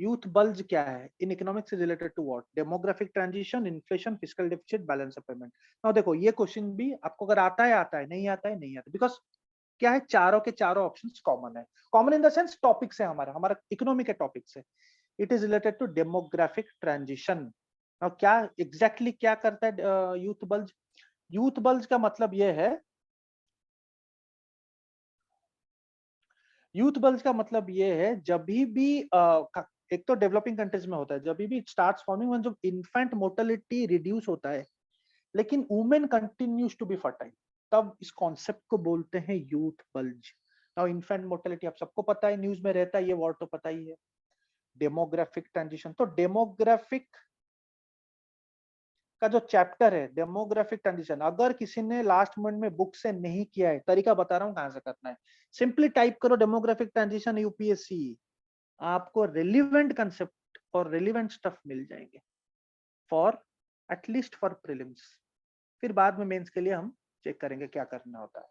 youth bulge क्या है in economics related to what? Demographic transition, inflation, fiscal deficit, balance of payment. Now देखो ये क्वेश्चन भी आपको अगर आता है, नहीं आता है, नहीं आता, बिकॉज क्या है, चारों के चारों ऑप्शंस कॉमन है। Common in the sense topic से हमारा हमारा इकोनॉमी के टॉपिक से। It is related to demographic transition. Now क्या एग्जैक्टली क्या करता है यूथ बल्ज? यूथ बल्ज का मतलब ये है, यूथ बल्ज का मतलब ये है जब भी एक तो डेवलपिंग कंट्रीज में होता है, जब भी इट स्टार्ट्स फॉर्मिंग व्हेन जो इन्फेंट मोर्टेलिटी रिड्यूस होता है लेकिन women continues to be fertile, तब इस कॉन्सेप्ट को बोलते हैं youth bulge. Now infant mortality आप सबको पता है, न्यूज में रहता है, ये वर्ड तो पता ही है। डेमोग्राफिक ट्रांजिशन, तो डेमोग्राफिक का जो चैप्टर है डेमोग्राफिक ट्रांजिशन, अगर किसी ने लास्ट मिनट में बुक से नहीं किया है, तरीका बता रहा हूँ कहां से करना है। सिंपली टाइप करो डेमोग्राफिक ट्रांजिशन यूपीएससी, आपको रिलीवेंट कंसेप्ट और रिलीवेंट स्टफ मिल जाएंगे फॉर एटलीस्ट फॉर प्रीलिम्स। फिर बाद में मेंस के लिए हम चेक करेंगे क्या करना होता है,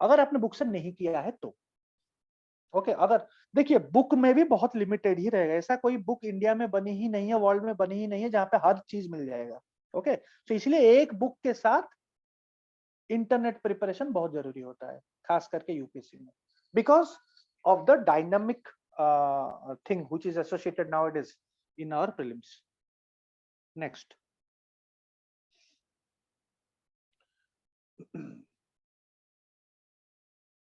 अगर आपने बुक से नहीं किया है तो। ओके अगर देखिए बुक में भी बहुत लिमिटेड ही रहेगा, ऐसा कोई बुक इंडिया में बनी ही नहीं है, वर्ल्ड में बनी ही नहीं है जहां पे हर चीज मिल जाएगा। ओके तो इसलिए एक बुक के साथ इंटरनेट प्रिपरेशन बहुत जरूरी होता है, खास करके यूपीएससी में, because of the dynamic thing which is associated nowadays in our prelims. Next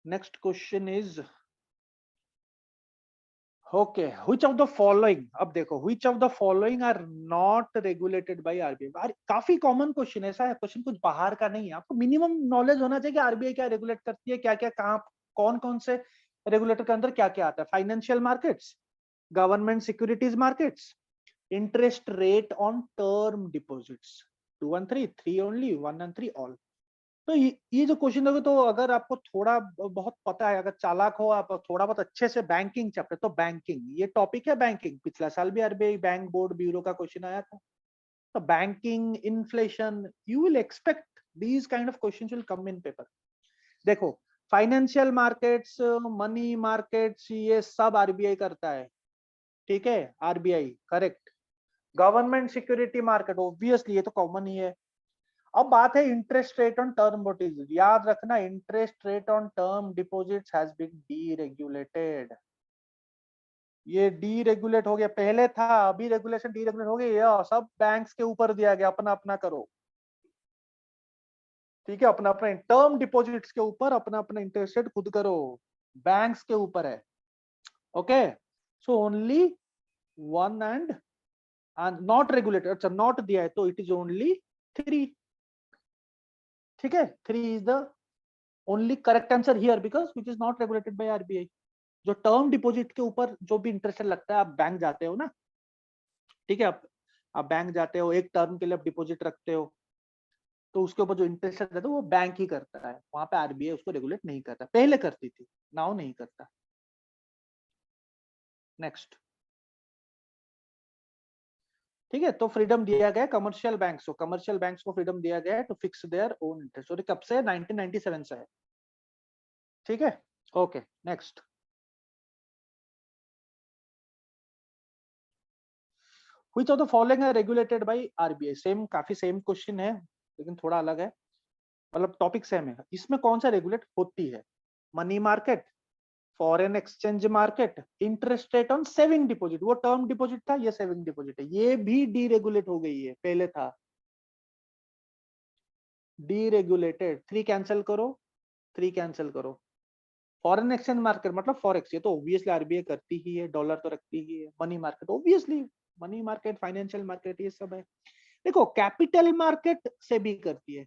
next question is okay, which of the following, अब देखो which of the following are not regulated by RBI। काफी common question, ऐसा है question कुछ बाहर का नहीं है, आपको मिनिमम नॉलेज होना चाहिए कि आरबीआई क्या रेगुलेट करती है, क्या क्या कहाँ कौन कौन से रेगुलेटर के अंदर क्या क्या आता है। Financial markets, government securities markets, interest rate on term deposits. 2 and 3, 3 only, 1 and 3 all। तो ये जो क्वेश्चन दोगे, तो अगर आपको थोड़ा बहुत पता है, अगर चालाक हो आप, थोड़ा बहुत अच्छे से बैंकिंग चैप्टर, तो बैंकिंग ये टॉपिक है। बैंकिंग पिछला साल भी आरबीआई बैंक बोर्ड ब्यूरो का क्वेश्चन आया था। तो banking, inflation, you will expect these kind of questions will come in paper. देखो फाइनेंशियल मार्केट्स, मनी मार्केट्स, ये सब आरबीआई करता है, ठीक है, RBI correct. Government security market obviously ये तो कॉमन ही है। अब बात है interest rate on term deposit, याद रखना interest rate on term deposits has been deregulated. ये डीरेगुलेट हो गया, पहले था, अभी रेगुलेशन डीरेगुलेट हो गया, सब बैंक्स के ऊपर दिया गया, अपना अपना करो, ठीक है, अपना अपना टर्म डिपॉजिट्स के ऊपर अपना अपना इंटरेस्ट रेट खुद करो, बैंक्स के ऊपर है। Okay so only 1 and not regulated, अच्छा नॉट दिया है तो इट इज ओनली 3, ठीक है, 3 is the only correct answer here because which is not regulated by RBI. जो टर्म डिपॉजिट के ऊपर जो भी इंटरेस्ट लगता है, आप बैंक जाते हो ना, ठीक है, आप बैंक जाते हो, एक टर्म के लिए आप डिपॉजिट रखते हो, तो उसके ऊपर जो इंटरेस्ट रहता है वो बैंक ही करता है, वहां पे आरबीआई उसको रेगुलेट नहीं करता, पहले करती थी, नाउ नहीं करता। नेक्स्ट, ठीक है, तो फ्रीडम दिया गया कमर्शियल बैंक्स को, कमर्शियल बैंक्स को फ्रीडम दिया गया है to fix their own interest, और कब से? 1997 से है, ठीक है। Okay next, which of the following are regulated by RBI? Same, काफी सेम क्वेश्चन है लेकिन थोड़ा अलग है, मतलब टॉपिक सेम है। इसमें कौन सा रेगुलेट होती है? Money market, foreign exchange market, interest rate on saving deposit, वो टर्म डिपॉजिट था, ये सेविंग डिपॉजिट है, ये भी डीरेगुलेट हो गई है, पहले था डीरेगुलेटेड। 3 कैंसिल करो, 3 कैंसिल करो। फॉरेन एक्सचेंज मार्केट मतलब फॉरेक्स, ये तो ऑब्वियसली आरबीआई करती ही है, डॉलर तो रखती ही है। Money market obviously, money market, financial market, ये सब है। देखो कैपिटल मार्केट से भी करती है,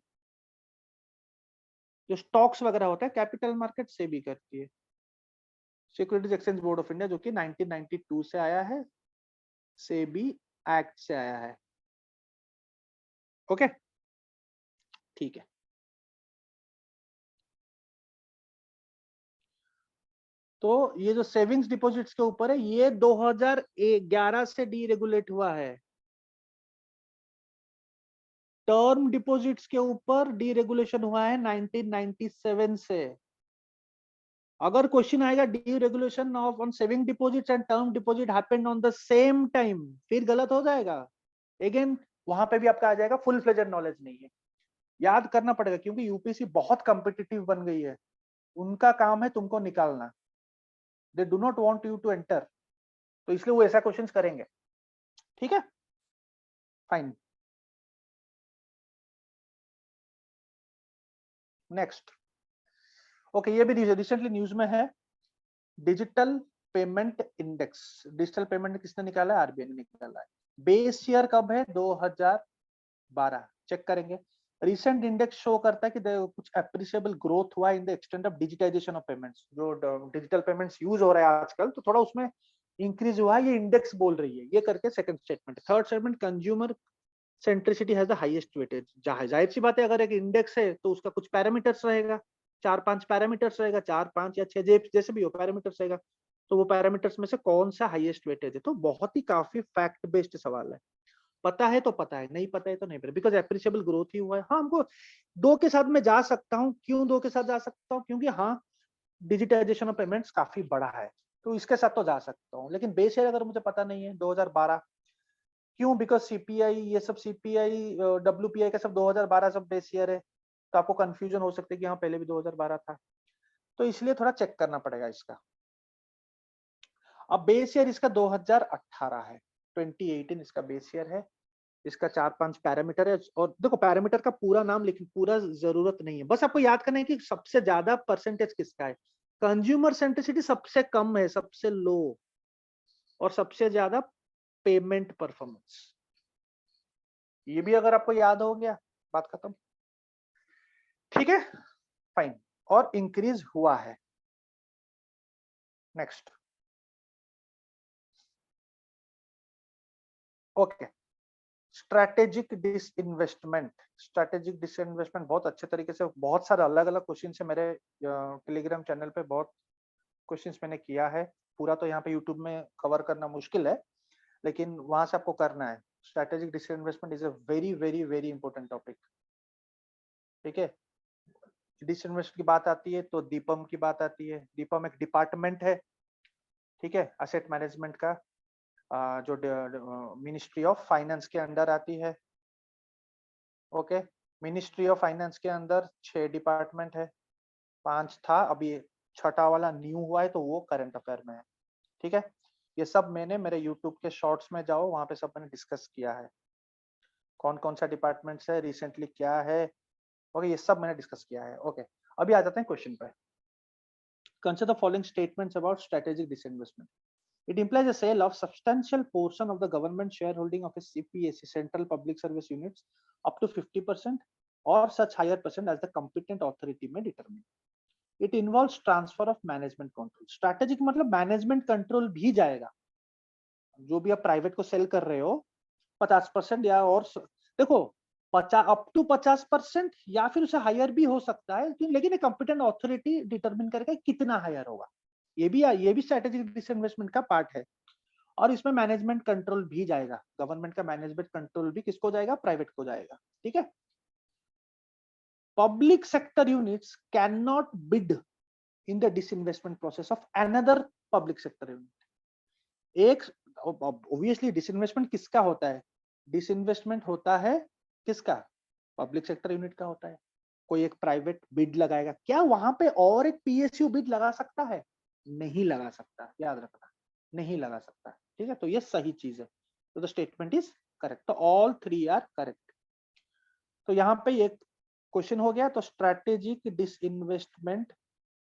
जो स्टॉक्स वगैरह होता है कैपिटल मार्केट से भी करती है। Securities exchange board of India जो कि 1992 से आया है, सेबी एक्ट से आया है। ओके ठीक है, तो ये जो सेविंग्स डिपॉजिट्स के ऊपर है, ये 2011 से डीरेगुलेट हुआ है। टर्म डिपॉजिट्स के ऊपर डीरेगुलेशन हुआ है 1997 से। अगर क्वेश्चन आएगा deregulation of on saving deposits and term deposit happened on the same time, फिर गलत हो जाएगा। अगेन वहां पे भी आपका आ जाएगा फुल फ्लेजेड नॉलेज नहीं है, याद करना पड़ेगा क्योंकि यूपीएससी बहुत कॉम्पिटिटिव बन गई है, उनका काम है तुमको निकालना, they do not want you to enter, तो इसलिए वो ऐसा क्वेश्चंस करेंगे। ठीक है, फाइन। नेक्स्ट, ओके, ये भी रिसेंटली न्यूज में है, digital payment index. Digital payment किसने निकाला है? आरबीआई ने निकाला है। बेस ईयर कब है? 2012। चेक करेंगे, रिसेंट इंडेक्स शो करता है कि कुछ अप्रिशिएबल ग्रोथ हुआ in the extent of digitization of payments. जो डिजिटल पेमेंट्स यूज हो रहा है आजकल, तो थोड़ा उसमें इंक्रीज हुआ है, ये इंडेक्स बोल रही है। ये करके second statement. Third statement, consumer centricity has the highest weightage. जाहिर सी बात है, अगर एक इंडेक्स है तो उसका कुछ पैरामीटर्स रहेगा, 4-5 पैरामीटर्स रहेगा, 4-5 या 6 जैसे भी हो पैरामीटर्स रहेगा, तो वो पैरामीटर्स में से कौन सा हाईएस्ट वेटेज है। तो बहुत ही काफी फैक्ट बेस्ड सवाल है, पता है तो पता है, नहीं पता है तो नहीं पता, बिकॉज एप्रिशिएबल ग्रोथ ही हुआ है। हाँ, हमको दो के साथ में जा सकता हूँ। क्यों दो के साथ जा सकता हूँ? क्योंकि हाँ, डिजिटाइजेशन ऑफ पेमेंट्स काफी बड़ा है, तो इसके साथ तो जा सकता हूँ। लेकिन बेस ईयर अगर मुझे पता नहीं है 2012, क्यों? बिकॉज सीपीआई, ये सब सीपीआई, डब्ल्यूपीआई का सब 2012 सब बेस ईयर है, तो आपको कंफ्यूजन हो सकता है कि हाँ पहले भी 2012 था, तो इसलिए थोड़ा चेक करना पड़ेगा इसका। अब बेस ईयर इसका 2018 है, 2018 इसका बेस ईयर है। इसका 4-5 पैरामीटर है, और देखो पैरामीटर का पूरा नाम लिखने पूरा जरूरत नहीं है, बस आपको याद करना है कि सबसे ज्यादा परसेंटेज किसका है। कंज्यूमर सेंट्रिसिटी सबसे कम है, सबसे लो, और सबसे ज्यादा पेमेंट परफॉर्मेंस। ये भी अगर आपको याद हो गया, बात खत्म। ठीक है, फाइन, और इंक्रीज हुआ है। Next, okay, strategic disinvestment. Strategic disinvestment बहुत अच्छे तरीके से, बहुत सारे अलग अलग क्वेश्चन है मेरे टेलीग्राम चैनल पे, बहुत क्वेश्चंस मैंने किया है। पूरा तो यहाँ पे यूट्यूब में कवर करना मुश्किल है, लेकिन वहां से आपको करना है। Strategic disinvestment is a very very very important topic. ठीक है, डिसइन्वेस्ट की बात आती है तो दीपम की बात आती है। दीपम एक डिपार्टमेंट है, ठीक है, असेट मैनेजमेंट का, जो मिनिस्ट्री ऑफ फाइनेंस के अंडर आती है। ओके, मिनिस्ट्री ऑफ फाइनेंस के अंदर 6 डिपार्टमेंट है, 5 था, अभी छठा वाला न्यू हुआ है, तो वो करंट अफेयर में है। ठीक है, ये सब मैंने मेरे यूट्यूब के शॉर्ट्स में जाओ, वहां पे सब मैंने डिस्कस किया है, कौन कौन सा डिपार्टमेंट्स है, रिसेंटली क्या है। ओके, ये सब मैंने डिस्कस किया है। ओके, अभी आ जाते हैं क्वेश्चन पे। Consider the following statements about strategic disinvestment. It implies a sale of substantial portion of the government shareholding of a CPSE, Central Public Service Units, up to 50% or such higher percent as the competent authority may determine. It involves transfer of management control. Strategic मतलब management control भी जाएगा। जो भी आप private को cell कर रहे हो, 50% या और देखो, 50% या फिर उससे हायर भी हो सकता है, लेकिन कंपिटेंट अथॉरिटी डिटरमिन करेगा कितना हायर होगा। ये भी स्ट्रेटेजिक डिसइन्वेस्टमेंट का पार्ट है, और इसमें मैनेजमेंट कंट्रोल भी जाएगा। गवर्नमेंट का मैनेजमेंट कंट्रोल भी किसको जाएगा? प्राइवेट को जाएगा। ठीक है, public sector units can not bid in the disinvestment process of another public sector unit. एक ऑब्वियसली डिसइन्वेस्टमेंट किसका होता है? डिसइन्वेस्टमेंट होता है किसका? पब्लिक सेक्टर यूनिट का होता है। कोई एक प्राइवेट बिड लगाएगा, क्या वहां पे और एक पीएसयू बिड लगा सकता है? नहीं लगा सकता, याद रखना, नहीं लगा सकता। ठीक है, तो ये सही चीज है, तो द स्टेटमेंट इज करेक्ट, तो ऑल 3 आर करेक्ट। तो यहाँ पे ये क्वेश्चन हो गया, तो स्ट्रेटेजिक डिसइन्वेस्टमेंट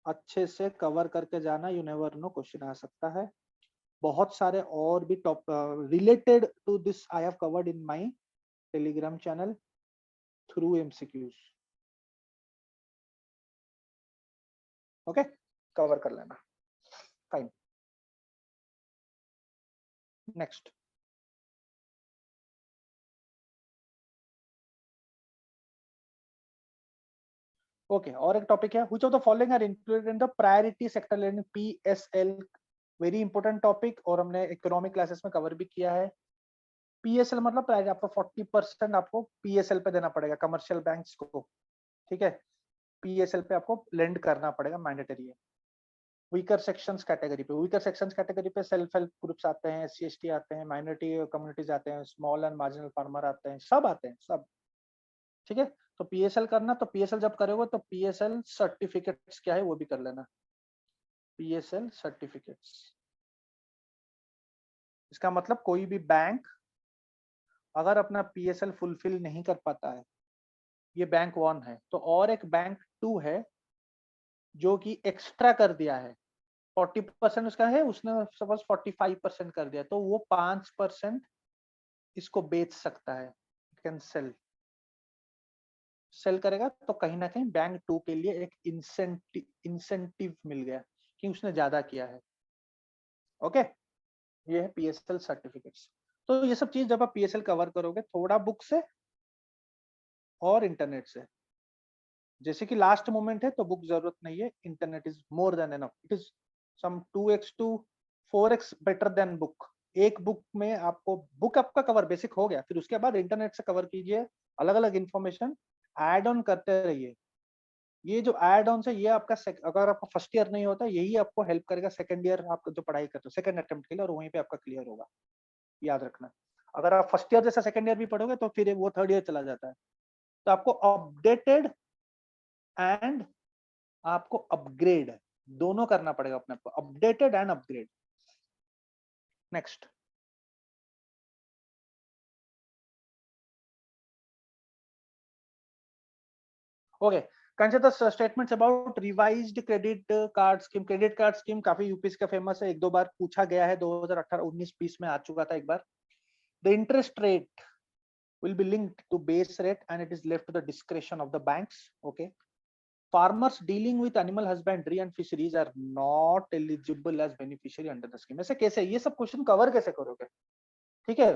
अच्छे से कवर करके जाना, यू नेवर नो क्वेश्चन आ सकता है। बहुत सारे और भी top related to this I have covered in my Telegram channel through MCQs. Okay, cover कर लेना, फाइन। नेक्स्ट, ओके, और एक टॉपिक है, which of the following are included in the priority sector lending, PSL. Very important topic, और हमने economic classes में cover भी किया है। पीएसएल मतलब प्राइवेट, आपको 40% आपको पीएसएल पे देना पड़ेगा कमर्शियल बैंक्स को। ठीक है, पीएसएल पे आपको लेंड करना पड़ेगा, मैंडेटरी है। वीकर सेक्शंस कैटेगरी पे, वीकर सेक्शंस कैटेगरी पे सेल्फ हेल्प ग्रुप्स आते हैं, SC/ST आते हैं, माइनॉरिटी कम्युनिटीज आते हैं, स्मॉल एंड मार्जिनल फार्मर आते हैं, सब आते हैं सब। ठीक है, तो PSL करना, तो PSL जब करोगे तो PSL सर्टिफिकेट्स क्या है वो भी कर लेना, PSL सर्टिफिकेट्स। इसका मतलब कोई भी बैंक अगर अपना PSL फुलफिल नहीं कर पाता है, ये बैंक 1 है, तो और एक बैंक 2 है जो कि एक्स्ट्रा कर दिया है, 40% उसका है, उसने सपोज 45% कर दिया, तो वो 5% इसको बेच सकता है, कैन सेल। सेल करेगा तो कहीं ना कहीं बैंक 2 के लिए एक इंसेंटिव मिल गया कि उसने ज्यादा किया है। ओके, ये है PSL सर्टिफिकेट्स। तो ये सब चीज जब आप PSL कवर करोगे, थोड़ा बुक से और इंटरनेट से, जैसे कि लास्ट मोमेंट है तो बुक जरूरत नहीं है, internet is more than enough, it is some 2x to 4x better than book. एक बुक में आपको, बुक आपका कवर बेसिक हो गया, फिर उसके बाद इंटरनेट से कवर कीजिए, अलग अलग इंफॉर्मेशन ऐड ऑन करते रहिए। ये जो ऐड ऑन है ये आपका अगर आपका फर्स्ट ईयर नहीं होता, यही आपको हेल्प करेगा सेकंड ईयर आप जो पढ़ाई करते हो सेकंड अटेम्प्ट के लिए, और वहीं पे आपका क्लियर होगा, याद रखना। अगर आप फर्स्ट ईयर जैसा सेकंड ईयर भी पढ़ोगे तो फिर वो थर्ड ईयर चला जाता है। तो आपको अपडेटेड एंड आपको अपग्रेड दोनों करना पड़ेगा अपने आप को, updated and upgrade. Next, okay, consider the statements about revised credit card scheme. Credit card scheme काफी यूपीएससी का फेमस है, एक दो बार पूछा गया है, 2018 19 20 में आ चुका था एक बार। The interest rate will be linked to base rate and it is left to the discretion of the banks. Okay, farmers dealing with animal husbandry and fisheries are not eligible as beneficiary under the scheme। ऐसे कैसे, ये सब question cover कैसे करोगे? ठीक है,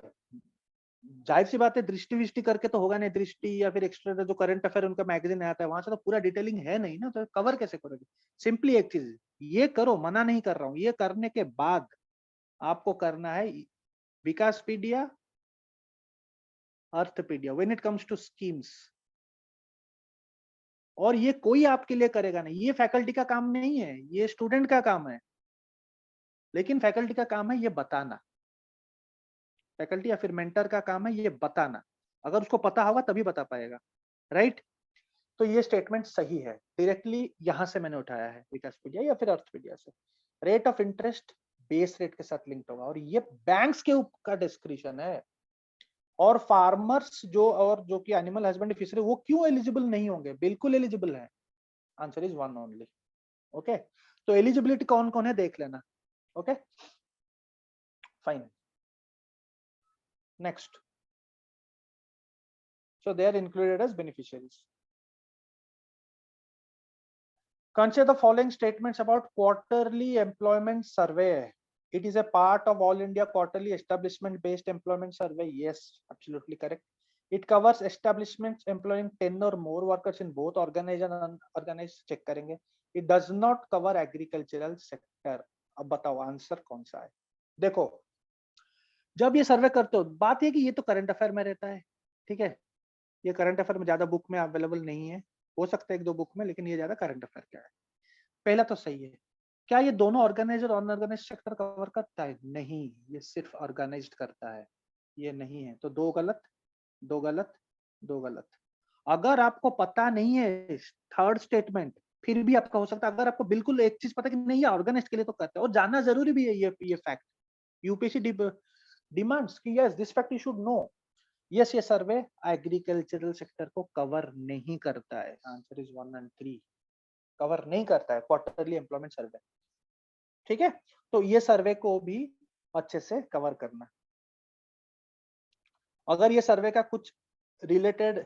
जाहिर सी बात है दृष्टि विष्टि करके तो होगा नहीं, दृष्टि या फिर एक्स्ट्रा जो करंट अफेयर उनका मैगजीन आता है वहां से तो पूरा डिटेलिंग है नहीं ना, तो कवर कैसे करोगे? सिंपली एक चीज ये करो, मना नहीं कर रहा हूं, ये करने के बाद आपको करना है Vikaspedia, Arthapedia when it comes to schemes. और ये कोई आपके लिए करेगा नहीं, ये फैकल्टी का काम नहीं है, ये स्टूडेंट का काम है, लेकिन फैकल्टी का काम है ये बताना, फैकल्टी या फिर मेंटर का काम है ये बताना, अगर उसको पता होगा तभी बता पाएगा, राइट? तो ये स्टेटमेंट सही है, डायरेक्टली यहां से मैंने उठाया है, विकासपीडिया या फिर अर्थपीडिया से। Rate of interest base rate के साथ लिंक्ड होगा, और ये बैंक्स के ऊपर का डिस्क्रिप्शन है। और फार्मर्स जो कि एनिमल हस्बेंड्री फिशरी, वो क्यों एलिजिबल नहीं होंगे? बिल्कुल एलिजिबल है, आंसर इज 1 ओनली। ओके, तो एलिजिबिलिटी कौन कौन है देख लेना। Okay, fine. Next, so they are included as beneficiaries. Consider the following statements about quarterly employment survey. It is a part of All India quarterly establishment based employment survey. Yes, absolutely correct. It covers establishments employing 10 or more workers in both organized and unorganized. Check करेंगे। It does not cover agricultural sector. अब बताओ answer कौन सा है? देखो, जब ये सर्वे करते हो, बात है कि ये तो करंट अफेयर में रहता है, ठीक है, ये करंट अफेयर में ज्यादा बुक में अवेलेबल नहीं है, हो सकता है एक दो बुक में, लेकिन ये ज्यादा करंट अफेयर का है। पहला तो सही है। क्या ये दोनों ऑर्गेनाइज और अनऑर्गेनाइज सेक्टर कवर करता है? नहीं, ये सिर्फ ऑर्गेनाइज्ड करता है, ये नहीं है। तो दो गलत, दो गलत, दो गलत। अगर आपको पता नहीं है थर्ड स्टेटमेंट, फिर भी आपका हो सकता है, अगर आपको बिल्कुल एक चीज पता कि नहीं ये ऑर्गेनाइज के लिए तो करता है, और जानना जरूरी भी है ये फैक्ट, यूपीएससी डिमांड्स कि yes this fact you should know. Yes, ये सर्वे एग्रीकल्चरल सेक्टर को कवर नहीं करता है, आंसर इज 1 and 3, कवर नहीं करता है क्वार्टरली एम्प्लॉयमेंट सर्वे। ठीक है, तो ये सर्वे को भी अच्छे से कवर करना। अगर ये सर्वे का कुछ रिलेटेड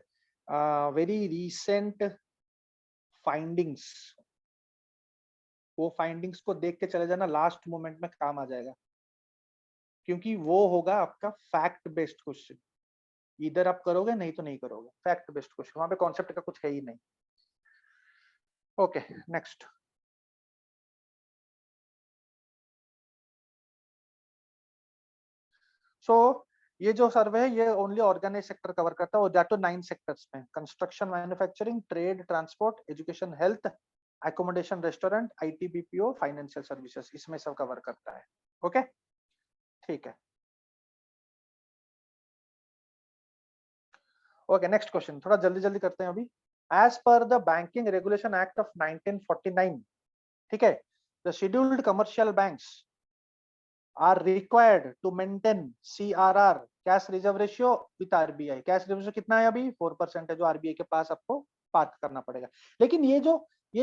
वेरी रीसेंट फाइंडिंग्स, वो फाइंडिंग्स को देख के चले जाना, लास्ट मोमेंट में काम आ जाएगा, क्योंकि वो होगा आपका फैक्ट बेस्ड क्वेश्चन। इधर आप करोगे नहीं तो नहीं करोगे, फैक्ट बेस्ड क्वेश्चन, वहां पे कॉन्सेप्ट का कुछ है ही नहीं। Okay, next. सो ये जो सर्वे है ये ओनली ऑर्गेनाइज सेक्टर कवर करता है, और दैट तो 9 सेक्टर्स में, construction, manufacturing, trade, transport, education, health, accommodation, restaurant, IT, BPO, financial services, इसमें सब कवर करता है। ओके, ठीक है। ओके, नेक्स्ट क्वेश्चन, थोड़ा जल्दी जल्दी करते हैं अभी। As per the banking regulation act of 1949, ठीक है, the scheduled commercial banks are required to maintain CRR, cash reserve ratio, with RBI। Cash reserve ratio कितना है अभी? 4% है, जो RBI के पास आपको पार्क करना पड़ेगा। लेकिन ये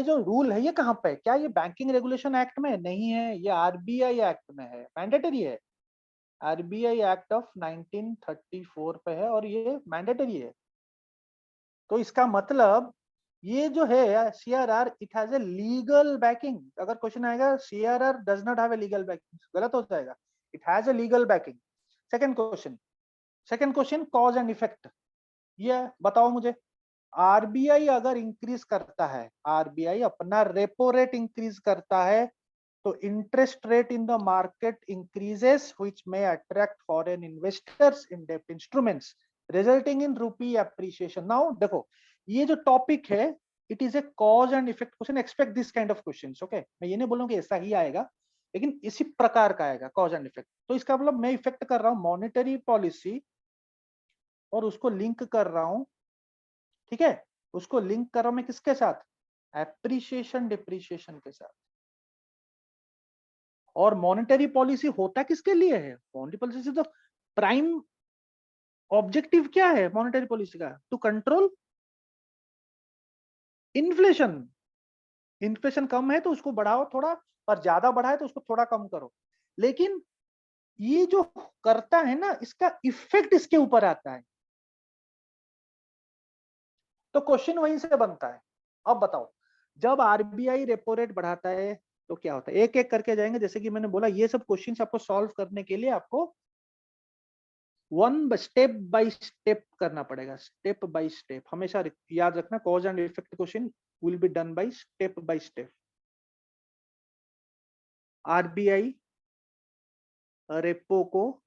जो रूल है, ये कहाँ पे है? क्या ये बैंकिंग रेगुलेशन एक्ट में नहीं है? ये RBI एक्ट में है, मैंडेटरी है। RBI एक्ट ऑफ 1934 पे है और ये मैंडेटरी है। तो इसका मतलब ये जो है CRR, it has a legal backing. अगर क्वेश्चन आएगा CRR does not have a legal backing, गलत हो जाएगा। It has a legal backing. Second question, cause and effect. ये बताओ मुझे, RBI अगर इंक्रीज करता है, RBI अपना रेपो रेट इंक्रीज करता है, तो interest rate in the market increases, which may attract foreign investors in डेब्ट इंस्ट्रूमेंट्स, रिजल्टिंग इन रूपी एप्रिसिएशन। नाउ देखो, ये जो टॉपिक है, it is a cause and effect question. Expect this kind of questions. Okay, मैं ये नहीं बोलूंगा ऐसा ही आएगा, लेकिन इसी प्रकार का आएगा कॉज एंड इफेक्ट। तो इसका मतलब मैं इफेक्ट कर रहा हूं मॉनेटरी पॉलिसी और उसको लिंक कर रहा हूं, ठीक है, उसको लिंक कर रहा हूं मैं किसके साथ? एप्रिसिएशन डिप्रिसिएशन के साथ। और मॉनेटरी पॉलिसी होता किसके लिए है? मॉनेटरी पॉलिसी तो प्राइम ऑब्जेक्टिव क्या है मॉनेटरी पॉलिसी का? To control inflation. इन्फ्लेशन कम है तो उसको बढ़ाओ थोड़ा, और ज्यादा बढ़ा है तो उसको थोड़ा कम करो। लेकिन ये जो करता है ना, इसका इफेक्ट इसके ऊपर आता है। तो क्वेश्चन वहीं से बनता है। अब बताओ, जब RBI रेपो रेट बढ़ाता है तो क्या होता है? एक एक करके जाएंगे। जैसे कि मैंने बोला, ये सब क्वेश्चंस आपको सॉल्व करने के लिए आपको स्टेप बाय स्टेप करना पड़ेगा। स्टेप बाय स्टेप हमेशा याद रखना, cause and effect question will be done by step by step. RBI repo को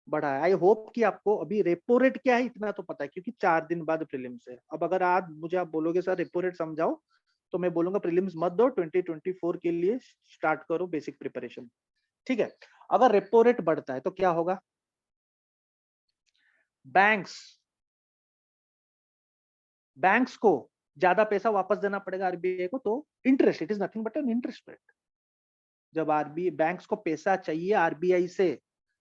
बढ़ाया। आई होप कि आपको अभी रेपो रेट क्या है इतना तो पता है, क्योंकि 4 दिन बाद प्रीलिम्स है। अब अगर आज मुझे आप बोलोगे सर रेपो रेट समझाओ, तो मैं बोलूंगा प्रीलिम्स मत दो, 2024 के लिए स्टार्ट करो बेसिक प्रिपरेशन। ठीक है, अगर रेपो रेट बढ़ता है तो क्या होगा? बैंक्स को ज्यादा पैसा वापस देना पड़ेगा RBI को। तो interest, it is nothing but an interest rate. जब RBI बैंक्स को पैसा चाहिए RBI से,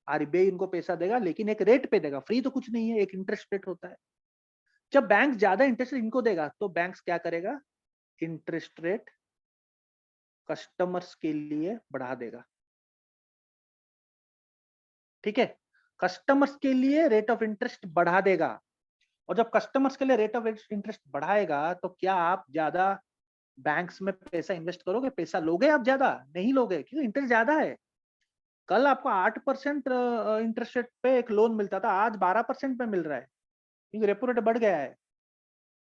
RBI उनको पैसा देगा, लेकिन एक रेट पे देगा, फ्री तो कुछ नहीं है, एक इंटरेस्ट रेट होता है। जब बैंक ज्यादा इंटरेस्ट इनको देगा तो बैंक्स क्या करेगा? इंटरेस्ट रेट कस्टमर्स के लिए बढ़ा देगा। ठीक है, कस्टमर्स के लिए रेट ऑफ इंटरेस्ट बढ़ा देगा। और जब कस्टमर्स के लिए रेट ऑफ इंटरेस्ट बढ़ाएगा तो क्या आप ज्यादा बैंक्स में पैसा इन्वेस्ट करोगे? पैसा लोगे आप? ज्यादा नहीं लोगे, क्योंकि इंटरेस्ट ज्यादा है। कल आपको 8% इंटरेस्ट रेट पे एक लोन मिलता था, आज 12% पे मिल रहा है, क्योंकि रेपो रेट बढ़ गया है।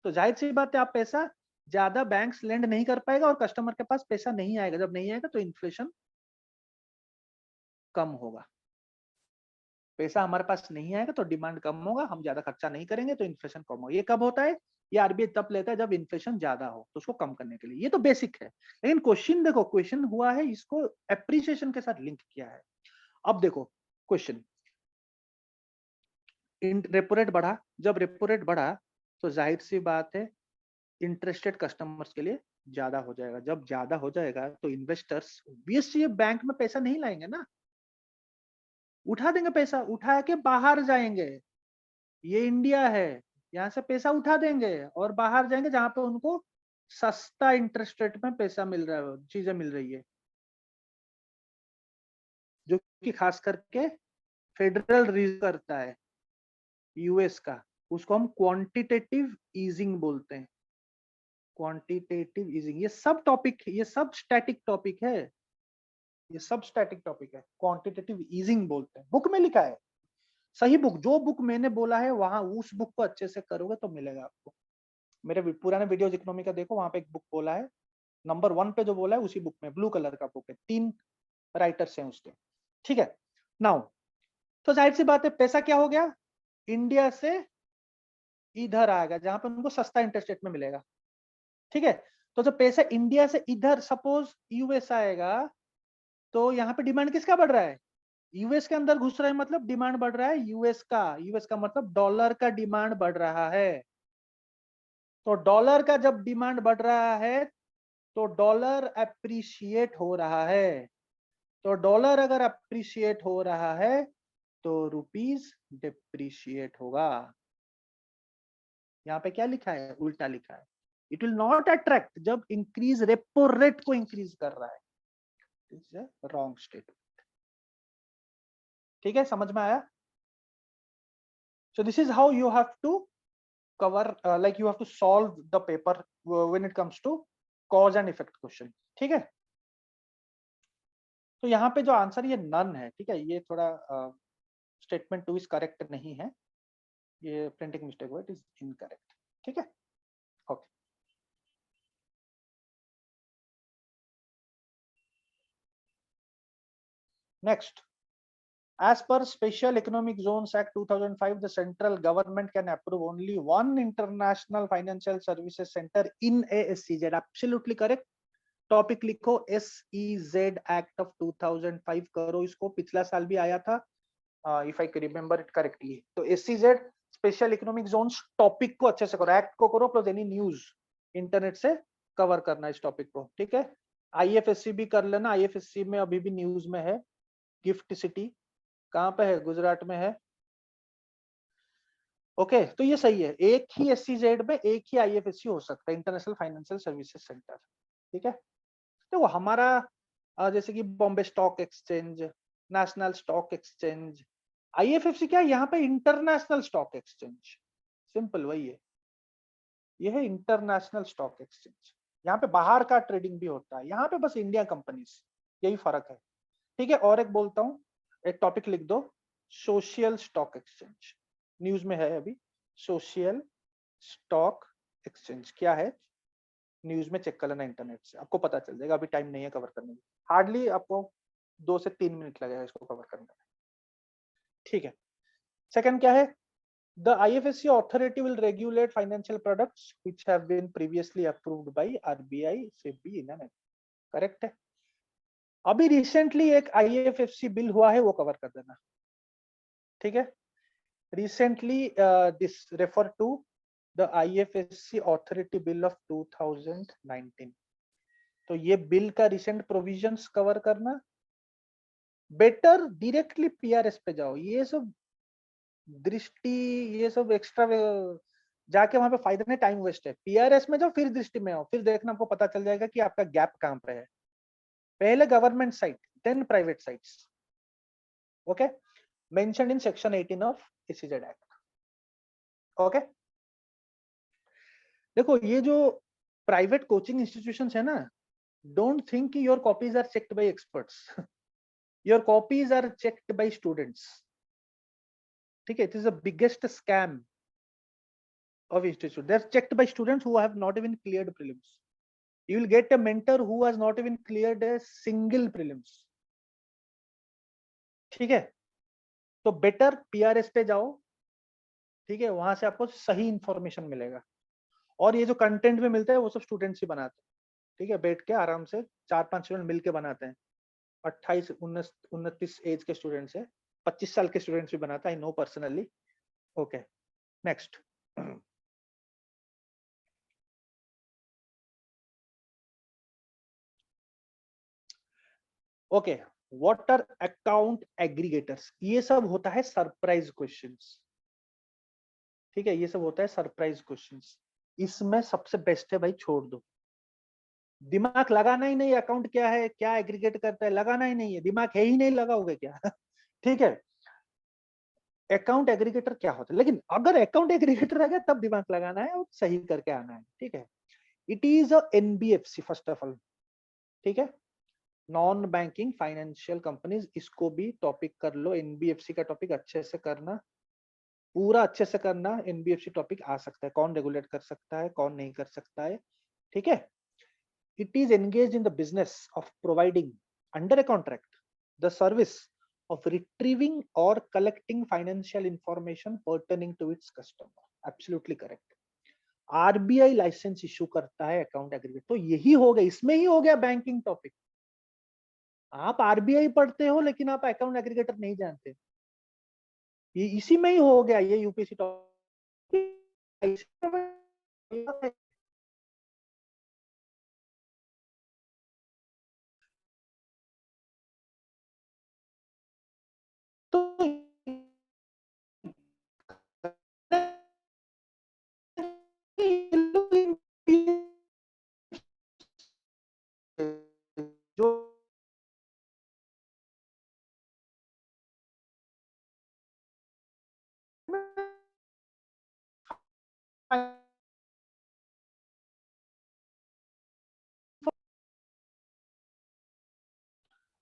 तो जाहिर सी बात है, आप पैसा ज्यादा बैंक्स लेंड नहीं कर पाएगा और कस्टमर के पास पैसा नहीं आएगा। जब नहीं आएगा तो इन्फ्लेशन कम होगा। पैसा हमारे पास नहीं आएगा तो डिमांड कम होगा, हम ज्यादा खर्चा नहीं करेंगे तो इन्फ्लेशन कम होगा। ये कब होता है? ये RBI तब लेता है जब इन्फ्लेशन ज्यादा हो, तो उसको कम करने के लिए। ये तो बेसिक है। लेकिन क्वेश्चन देखो, क्वेश्चन हुआ है, इसको एप्रिसिएशन के साथ लिंक किया है। अब देखो क्वेश्चन, रेपो रेट बढ़ा, जब रेपो रेट बढ़ा तो जाहिर सी बात है इंटरेस्टेड कस्टमर्स के लिए ज्यादा हो जाएगा। जब ज्यादा हो जाएगा तो इन्वेस्टर्स ऑब्वियसली बैंक में पैसा नहीं लाएंगे ना, उठा देंगे पैसा, उठा के बाहर जाएंगे। ये इंडिया है, यहाँ से पैसा उठा देंगे और बाहर जाएंगे जहां पे उनको सस्ता इंटरेस्ट रेट में पैसा मिल रहा है, चीजें मिल रही है। जो कि खास करके फेडरल रिजर्व करता है US का, उसको हम क्वांटिटेटिव ईजिंग बोलते हैं। क्वांटिटेटिव ईजिंग, ये सब टॉपिक, ये सब स्टैटिक टॉपिक है। ये सब स्टैटिक टॉपिक है, क्वांटिटेटिव ईजिंग बोलते हैं। बुक में लिखा है, सही बुक, जो बुक मैंने बोला है वहां उस बुक को अच्छे से करोगे तो मिलेगा आपको। मेरे पुराने वीडियोस इकोनॉमी का देखो, वहां पे एक बुक बोला है, नंबर 1 पे जो बोला है उसी बुक में, ब्लू कलर का बुक है, 3 राइटर्स हैं उसके। ठीक है, नाउ तो जाहिर सी बात है पैसा क्या हो गया? इंडिया से इधर आएगा जहां पे उनको सस्ता इंटरेस्ट रेट में मिलेगा। ठीक है, तो जब पैसा इंडिया से इधर सपोज यूएस आएगा, तो यहाँ पे डिमांड किसका बढ़ रहा है? यूएस के अंदर घुस रहा है, मतलब डिमांड बढ़ रहा है यूएस का। यूएस का मतलब डॉलर का डिमांड बढ़ रहा है। तो डॉलर का जब डिमांड बढ़ रहा है तो डॉलर अप्रिशिएट हो रहा है। तो डॉलर अगर अप्रिशिएट हो रहा है तो रुपीस डिप्रिशिएट होगा। यहाँ पे क्या लिखा है? उल्टा लिखा है। इट विल नॉट अट्रैक्ट जब इंक्रीज रेपो रेट को इंक्रीज कर रहा है। It's a wrong statement. ठीक है, समझ में आया? So this is how you have to cover like you have to solve the paper when it comes to cause and effect question. ठीक है, तो यहाँ पे जो आंसर ये नन है, ठीक है, ये थोड़ा स्टेटमेंट टू इज करेक्ट नहीं है, ये प्रिंटिंग मिस्टेक हुआ, इट इज इनकरेक्ट। ठीक है, okay. Next, as per Special Economic Zones Act 2005, the central government can approve only one international financial services center in a SEZ. Absolutely correct. Topic लिखो SEZ act of 2005 करो इसको, पिछला साल भी आया था if I remember it correctly. तो SEZ special economic zones topic को अच्छे से करो, एक्ट को करो प्लस एनी न्यूज इंटरनेट से कवर करना इस टॉपिक को। ठीक है, IFSC भी कर लेना, IFSC में अभी भी न्यूज में है। गिफ्ट सिटी कहाँ पे है? गुजरात में है। ओके, तो ये सही है, एक ही SEZ में एक ही IFSC हो सकता है, इंटरनेशनल फाइनेंशियल सर्विसेज सेंटर। ठीक है, तो हमारा जैसे कि Bombay stock exchange, national stock exchange, IFSC क्या है? यहाँ पे इंटरनेशनल स्टॉक एक्सचेंज, सिंपल वही है, ये है इंटरनेशनल स्टॉक एक्सचेंज। यहाँ पे बाहर का ट्रेडिंग भी होता है, यहाँ पे बस इंडिया कंपनीज, यही फर्क है। ठीक है, और एक बोलता हूँ, एक टॉपिक लिख दो, सोशल स्टॉक एक्सचेंज, न्यूज में है अभी। सोशल स्टॉक एक्सचेंज क्या है? न्यूज में चेक कर लेना इंटरनेट से, आपको पता चल जाएगा। अभी टाइम नहीं है कवर करने में, हार्डली आपको 2 से 3 मिनट लगेगा इसको कवर करने में। ठीक है, सेकंड क्या है? The IFSC authority will regulate financial products which have been previously approved by RBI, SEBI, INA। Correct है। अभी रिसेंटली एक IFSC बिल हुआ है, वो कवर कर देना। ठीक है, recently this refer to the IFSC authority bill of 2019। तो ये बिल का रिसेंट प्रोविजंस कवर करना। बेटर डायरेक्टली PRS पे जाओ, ये सब दृष्टि, ये सब एक्स्ट्रा जाके वहां पे फायदा नहीं, टाइम वेस्ट है। PRS में जाओ फिर दृष्टि में आओ, फिर देखना आपको पता चल जाएगा कि आपका गैप कहां पे है। पहले government site then private sites. Okay, mentioned in section 18 of SEZ act. Okay, देखो ये जो प्राइवेट कोचिंग इंस्टीट्यूशंस है ना, डोंट थिंक कि your copies are checked by experts, your copies are checked by students. ठीक है, it is the biggest scam of institute. They're checked by students who have not even cleared prelims. You will get a mentor who has not even cleared a single prelims. ठीक है, तो better PRS पे जाओ। ठीक है, वहां से आपको सही इंफॉर्मेशन मिलेगा, और ये जो कंटेंट में मिलता है वो सब स्टूडेंट्स ही बनाते हैं। ठीक है, बैठ के आराम से 4-5 स्टूडेंट मिलके बनाते हैं। 28-29 एज के स्टूडेंट्स है, 25 साल के स्टूडेंट्स भी बनाता है, I know personally. Okay, next, okay, what are account aggregators? ये सब होता है सरप्राइज क्वेश्चंस। ठीक है, ये सब होता है सरप्राइज क्वेश्चंस। इसमें सबसे बेस्ट है भाई, छोड़ दो, दिमाग लगाना ही नहीं। अकाउंट क्या है, क्या एग्रीगेट करता है, लगाना ही नहीं है, दिमाग है ही नहीं, लगाओगे क्या? ठीक है, अकाउंट एग्रीगेटर क्या होता है, लेकिन अगर अकाउंट एग्रीगेटर है तब दिमाग लगाना है और सही करके आना है। ठीक है, it is a NBFC first of all. ठीक है, नॉन बैंकिंग फाइनेंशियल कंपनीज, इसको भी टॉपिक कर लो। NBFC का टॉपिक अच्छे से करना, पूरा अच्छे से करना। NBFC टॉपिक आ सकता है, कौन रेगुलेट कर सकता है, कौन नहीं कर सकता है। ठीक है, it is engaged in the business of providing under a contract the service of retrieving or collecting financial information pertaining to its customer. Absolutely correct. RBI licence issue करता है अकाउंट एग्रीगेट। तो यही हो गया, इसमें ही हो गया बैंकिंग टॉपिक। आप आरबीआई पढ़ते हो लेकिन आप अकाउंट एग्रीगेटर नहीं जानते, ये इसी में ही हो गया ये यूपीएससी टॉपिक। तो जो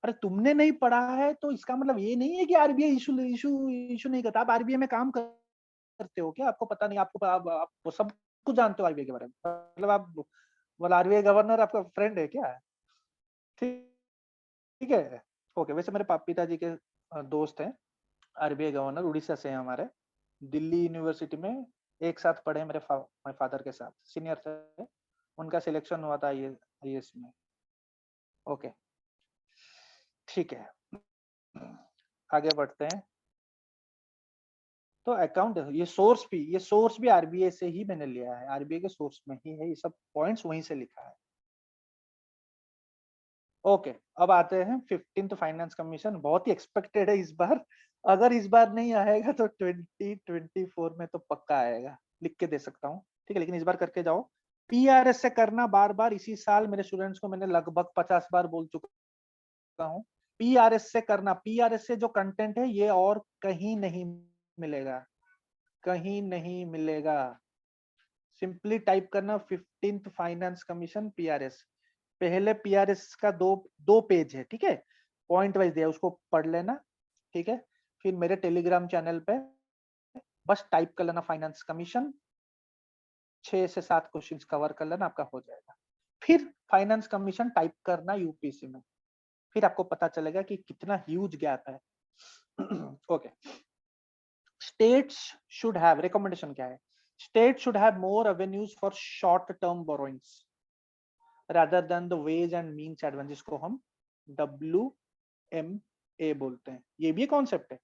अरे तुमने नहीं पढ़ा है तो इसका मतलब ये नहीं है कि आरबीआई इशू इशू इशू नहीं करता। आप आरबीआई में काम करते हो क्या? आपको पता नहीं? आप वो सब कुछ जानते हो आरबीआई के बारे में? मतलब आप मतलब आरबीआई गवर्नर आपका फ्रेंड है क्या? ठीक ठीक है, ओके। वैसे मेरे पिताजी के दोस्त हैं, आरबीआई गवर्नर, उड़ीसा से हैं हमारे। दिल्ली यूनिवर्सिटी में एक साथ पढ़े मेरे फादर के साथ, सीनियर थे। उनका सिलेक्शन हुआ था आईएएस में। ओके, ठीक है, आगे बढ़ते हैं। तो अकाउंट, ये सोर्स भी आरबीआई से ही मैंने लिया है, आरबीआई के सोर्स में ही है, ये सब पॉइंट्स वहीं से लिखा है। ओके, अब आते हैं 15th फाइनेंस कमीशन। बहुत ही एक्सपेक्टेड है इस बार। अगर इस बार नहीं आएगा तो 2024 में तो पक्का आएगा, लिख के दे सकता हूँ, ठीक है। लेकिन इस बार करके जाओ। पीआरएस से करना बार बार, इसी साल मेरे स्टूडेंट्स को मैंने लगभग 50 बार बोल चुका हूँ। पीआरएस से करना, पीआरएस से जो कंटेंट है ये और कहीं नहीं मिलेगा, कहीं नहीं मिलेगा। सिंपली टाइप करना 15th फाइनेंस कमीशन पीआरएस। पहले पीआरएस का दो दो पेज है, ठीक है, पॉइंट वाइज दिया, उसको पढ़ लेना, ठीक है। फिर मेरे टेलीग्राम चैनल पे बस टाइप कर लेना फाइनेंस कमीशन, 6 से 7 क्वेश्चंस कवर कर लेना, आपका हो जाएगा। फिर फाइनेंस कमीशन टाइप करना यूपीएससी में, फिर आपको पता चलेगा कि कितना ह्यूज गैप है। Okay, states should have, recommendation क्या है? State should have more revenues for short term borrowings rather than the wage and means advance, जिसको हम WMA बोलते हैं। ये भी कॉन्सेप्ट है,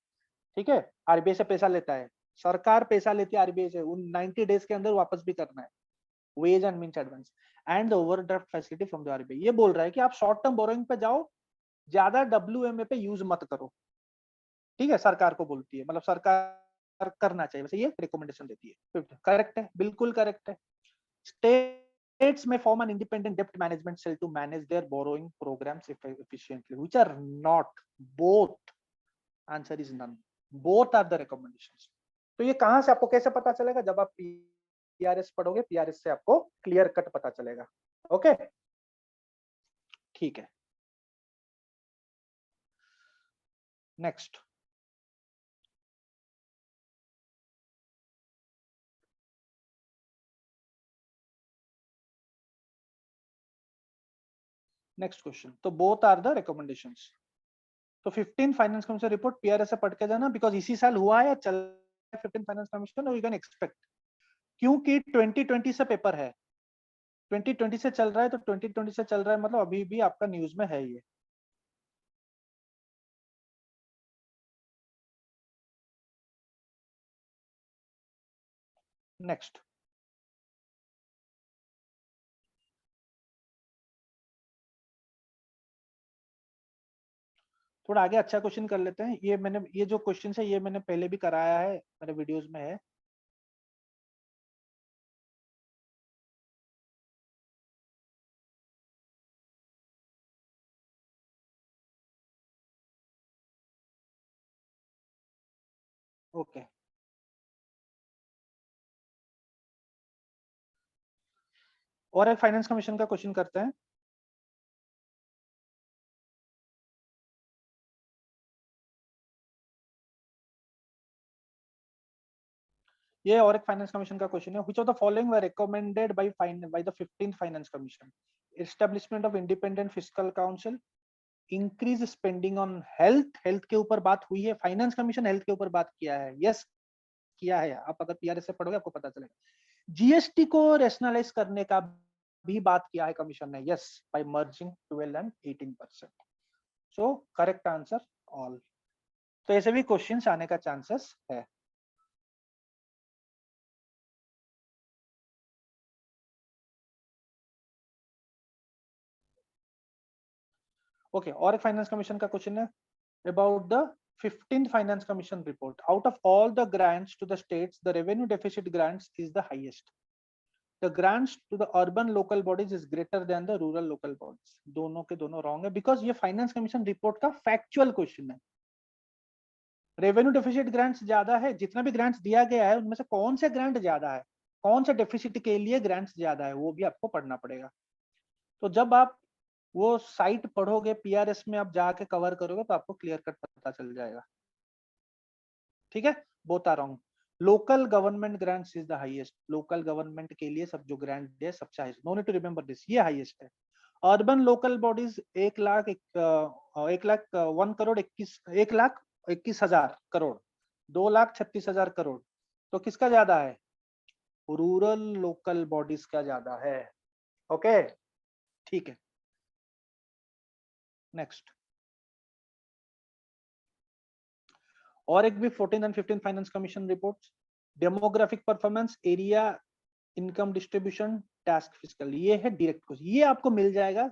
ठीक है। आरबीआई से पैसा लेता है, सरकार पैसा लेती है आरबीआई से, उन 90 डेज के अंदर वापस भी करना है। Ways and means advance and the overdraft facility from the RBI. ये बोल रहा है कि आप शॉर्ट टर्म बोरोइंग पे जाओ, ज्यादा WMA पे यूज मत करो, ठीक है। सरकार को बोलती है, मतलब सरकार करना चाहिए, वैसे ये रिकमेंडेशन देती है। करेक्ट है, बिल्कुल करेक्ट है। States may form an independent debt management cell to manage their borrowing programs efficiently, which are not. Both. Answer is none. Both are the recommendations. तो ये कहां से आपको कैसे पता चलेगा? जब आप पीआरएस पढ़ोगे, पीआरएस से आपको क्लियर कट पता चलेगा। ओके, ठीक है। Next, next question. तो बोथ आर द रिकमेंडेशंस। तो 15 फाइनेंस कमीशन रिपोर्ट पीआरएस से पढ़ के जाना, बिकॉज इसी साल हुआ है या चल 15 फाइनेंस कमीशन, और यू कैन एक्सपेक्ट, क्योंकि 2020 से पेपर है, 2020 से चल रहा है, तो 2020 से चल रहा है मतलब अभी भी आपका न्यूज में है ये। नेक्स्ट, थोड़ा आगे अच्छा क्वेश्चन कर लेते हैं। ये जो क्वेश्चन है ये मैंने पहले भी कराया है, मेरे वीडियोस में है। ओके, और एक फाइनेंस कमीशन का क्वेश्चन करते हैं। ये और एक फाइनेंस कमीशन का क्वेश्चन है। Which of the following were recommended by the 15th finance commission? Establishment of independent fiscal council, increase spending on health, health के ऊपर बात हुई है, फाइनेंस कमीशन हेल्थ के ऊपर बात किया है, यस किया है। आप अगर पीआरएस से पढ़ोगे आपको पता चलेगा। जीएसटी को रेशनलाइज करने का भी बात किया है कमीशन ने, yes, by merging 12 and 18%. So correct answer all. तो ऐसे भी क्वेश्चंस आने का चांसेस है. ओके, और एक फाइनेंस कमीशन का क्वेश्चन है about the 15th finance commission report. Out of all the grants to the states, the revenue deficit grants is the highest. The grants to the urban local bodies is greater than the rural local bodies. दोनों के दोनों wrong है, because ये finance commission report का factual question है. Revenue deficit grants ज्यादा है, जितना भी ग्रांट्स दिया गया है उनमें से कौन से ग्रांट ज्यादा है, कौन से डेफिसिट के लिए ग्रांट्स ज्यादा है, वो भी आपको पढ़ना पड़ेगा. तो जब आप वो साइट पढ़ोगे, पीआरएस में आप जाके कवर करोगे तो आपको क्लियर कट पता चल जाएगा. ठीक है, both are wrong. Local government grants is the highest. Local government के लिए सब जो ग्रांट है सबसे highest. No need to remember this, ये हाईएस्ट है. Urban local bodies 1,21,000 crore, 2,36,000 crore. तो किसका ज्यादा है? रूरल लोकल बॉडीज का ज्यादा है. ओके, ठीक है. नेक्स्ट, और एक भी 14th and 15th finance commission reports. Demographic performance, area, income distribution, task physical, ये है डायरेक्ट क्वेश्चन. ये आपको मिल जाएगा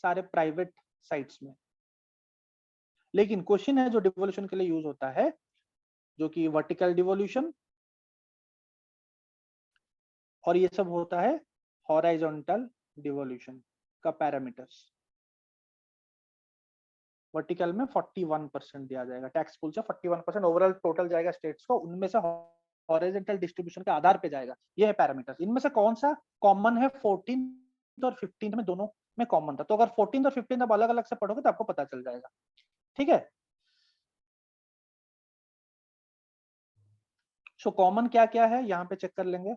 सारे प्राइवेट साइट्स में. लेकिन क्वेश्चन है जो डिवोल्यूशन के लिए यूज होता है, जो कि वर्टिकल डिवोल्यूशन, और ये सब होता है हॉराइजॉन्टल डिवोल्यूशन का पैरामीटर्स. वर्टिकल में 41% दिया जाएगा टैक्स पूल से. 41% ओवरऑल टोटल जाएगा स्टेट्स को, उनमें से हॉरिजॉन्टल डिस्ट्रीब्यूशन के आधार पे जाएगा. ये है पैरामीटर्स. इनमें से कौन सा कॉमन है? 14th और 15th में दोनों में कॉमन था. तो अगर 14th और 15th आप अलग अलग से पढ़ोगे तो आपको पता चल जाएगा. ठीक है. सो कॉमन क्या क्या है यहाँ पे चेक कर लेंगे.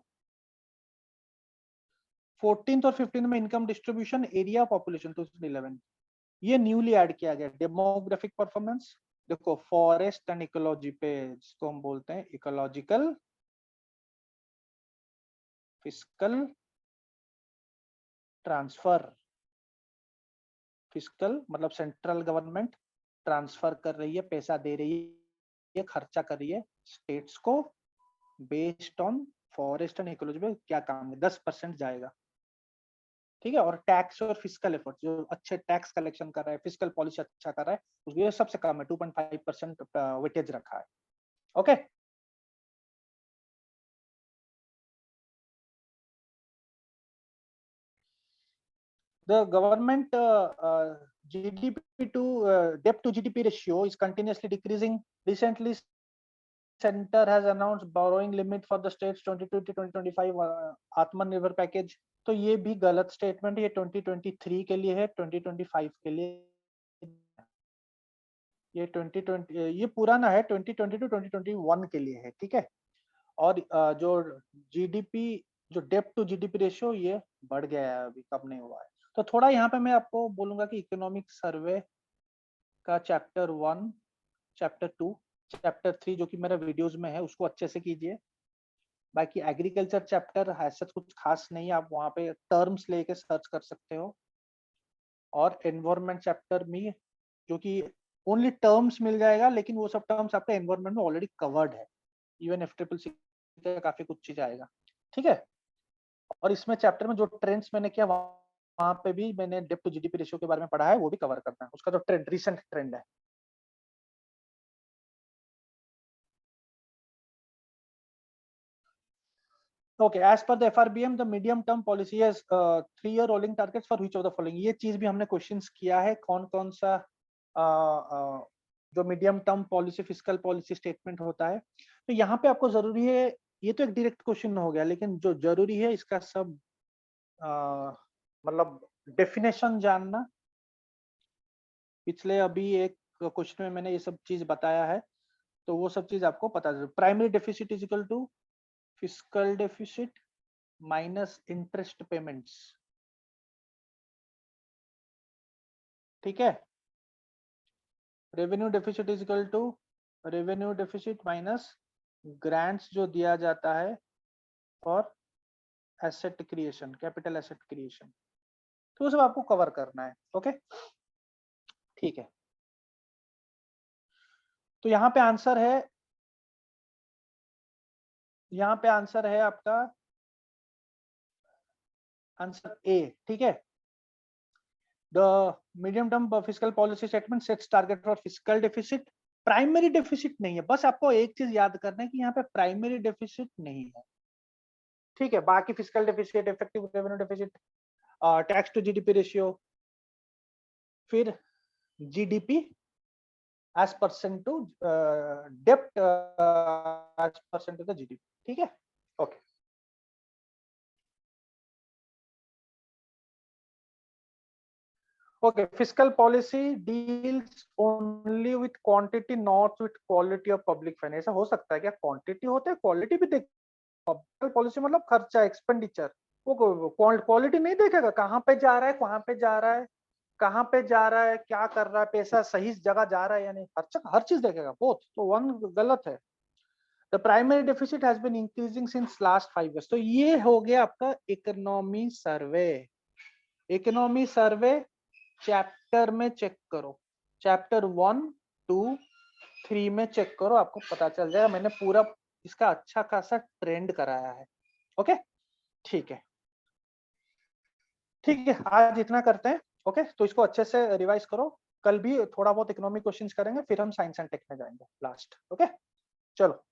14th और 15th में इनकम डिस्ट्रीब्यूशन, एरिया, पॉपुलेशन 2011, ये न्यूली ऐड किया गया. डेमोग्राफिक परफॉर्मेंस, देखो फॉरेस्ट एंड इकोलॉजी पे, जिसको हम बोलते हैं इकोलॉजिकल फिस्कल ट्रांसफर. फिस्कल मतलब सेंट्रल गवर्नमेंट ट्रांसफर कर रही है, पैसा दे रही है, खर्चा कर रही है स्टेट्स को based on forest and ecology पे क्या काम है. 10% जाएगा. ठीक है. और टैक्स और फिजिकल एफर्ट, जो अच्छे टैक्स कलेक्शन कर रहा है, फिजिकल पॉलिसी अच्छा कर रहा है, उसके सबसे कम है. 2.5% वेटेज रखा है. Okay. The government GDP to debt to GDP ratio is continuously decreasing. Recently, center has announced borrowing limit for the states 2020-2025 आत्मनिर्भर पैकेज. तो ये भी गलत स्टेटमेंट. ये 2023 के लिए है, 2025 के लिए. ये 2020, ये पुराना है, 2020 to 2021 के लिए है. ठीक है. और जो जीडीपी, जो डेप्ट टू जीडीपी रेशियो, ये बढ़ गया है, अभी कम नहीं हुआ है. तो थोड़ा यहाँ पे मैं आपको बोलूंगा कि इकोनॉमिक सर्वे का चैप्टर 1, चैप्टर 2, चैप्टर 3 जो कि मेरे वीडियोस में है, उसको अच्छे से कीजिए. बाकी एग्रीकल्चर चैप्टर ऐसा कुछ खास नहीं है, आप वहाँ पे टर्म्स लेके सर्च कर सकते हो. और एनवायरमेंट चैप्टर में जो कि ओनली टर्म्स मिल जाएगा, लेकिन वो सब टर्म्स आपका एनवायरमेंट में ऑलरेडी कवर्ड है. इवन FCCC का काफी कुछ चीज आएगा. ठीक है. और इसमें चैप्टर में जो ट्रेंड्स मैंने किया, वहां पे भी मैंने डेप्ट टू जीडीपी रेशियो के बारे में पढ़ा है, वो भी कवर करना है. उसका जो ट्रेंड, रिसेंट ट्रेंड है. Okay, as per the FRBM, the medium term policy has 3-year rolling targets for which of the following. ये चीज भी हमने क्वेश्चंस किया है, कौन कौन सा जो medium term policy, fiscal policy statement होता है. तो यहाँ पे आपको जरूरी है, ये तो एक डायरेक्ट क्वेश्चन हो गया, लेकिन जो जरूरी है इसका सब मतलब डेफिनेशन जानना. पिछले अभी एक क्वेश्चन में मैंने ये सब चीज बताया है, तो वो सब चीज आपको पता चल. Primary deficit is equal to fiscal deficit minus interest payments. ठीक है. Revenue deficit is equal to revenue deficit minus grants जो दिया जाता है for asset creation, capital asset creation, तो सब आपको कवर करना है। ओके ठीक है, तो यहाँ पे आंसर है, यहाँ पे आंसर है आपका आंसर ए। ठीक है, the medium term physical policy statement sets target for physical deficit. Primary deficit नहीं है, बस आपको एक चीज याद करना है कि यहाँ पे प्राइमरी डेफिसिट नहीं है। ठीक है, बाकी physical deficit, effective revenue deficit, tax to GDP ratio, फिर जीडीपी एज परसेंट टू डेप्ट as percent to the GDP. ठीक है, okay okay, physical policy deals only with quantity not with quality of public finance. ऐसा हो सकता है क्या? Quantity होता है, क्वालिटी भी देख। पब्लिक पॉलिसी मतलब खर्चा, एक्सपेंडिचर, वो क्वालिटी नहीं देखेगा, कहाँ पे जा रहा है, कहाँ पे जा रहा है, कहाँ पे जा रहा है, क्या कर रहा है, पैसा सही जगह जा रहा है या नहीं, हर चीज देखेगा। बोथ तो वन गलत है। The primary deficit has been increasing since last 5 years। तो ये हो गया आपका economy survey. Economy survey chapter में चेक करो, चैप्टर 1, 2, 3 में चेक करो, आपको पता चल जाएगा। मैंने पूरा इसका अच्छा खासा ट्रेंड कराया है। ओके ठीक है, ठीक है, आज इतना करते हैं। ओके तो इसको अच्छे से रिवाइज करो, कल भी थोड़ा बहुत इकोनॉमिक क्वेश्चंस करेंगे, फिर हम साइंस एंड टेक में जाएंगे लास्ट। ओके चलो।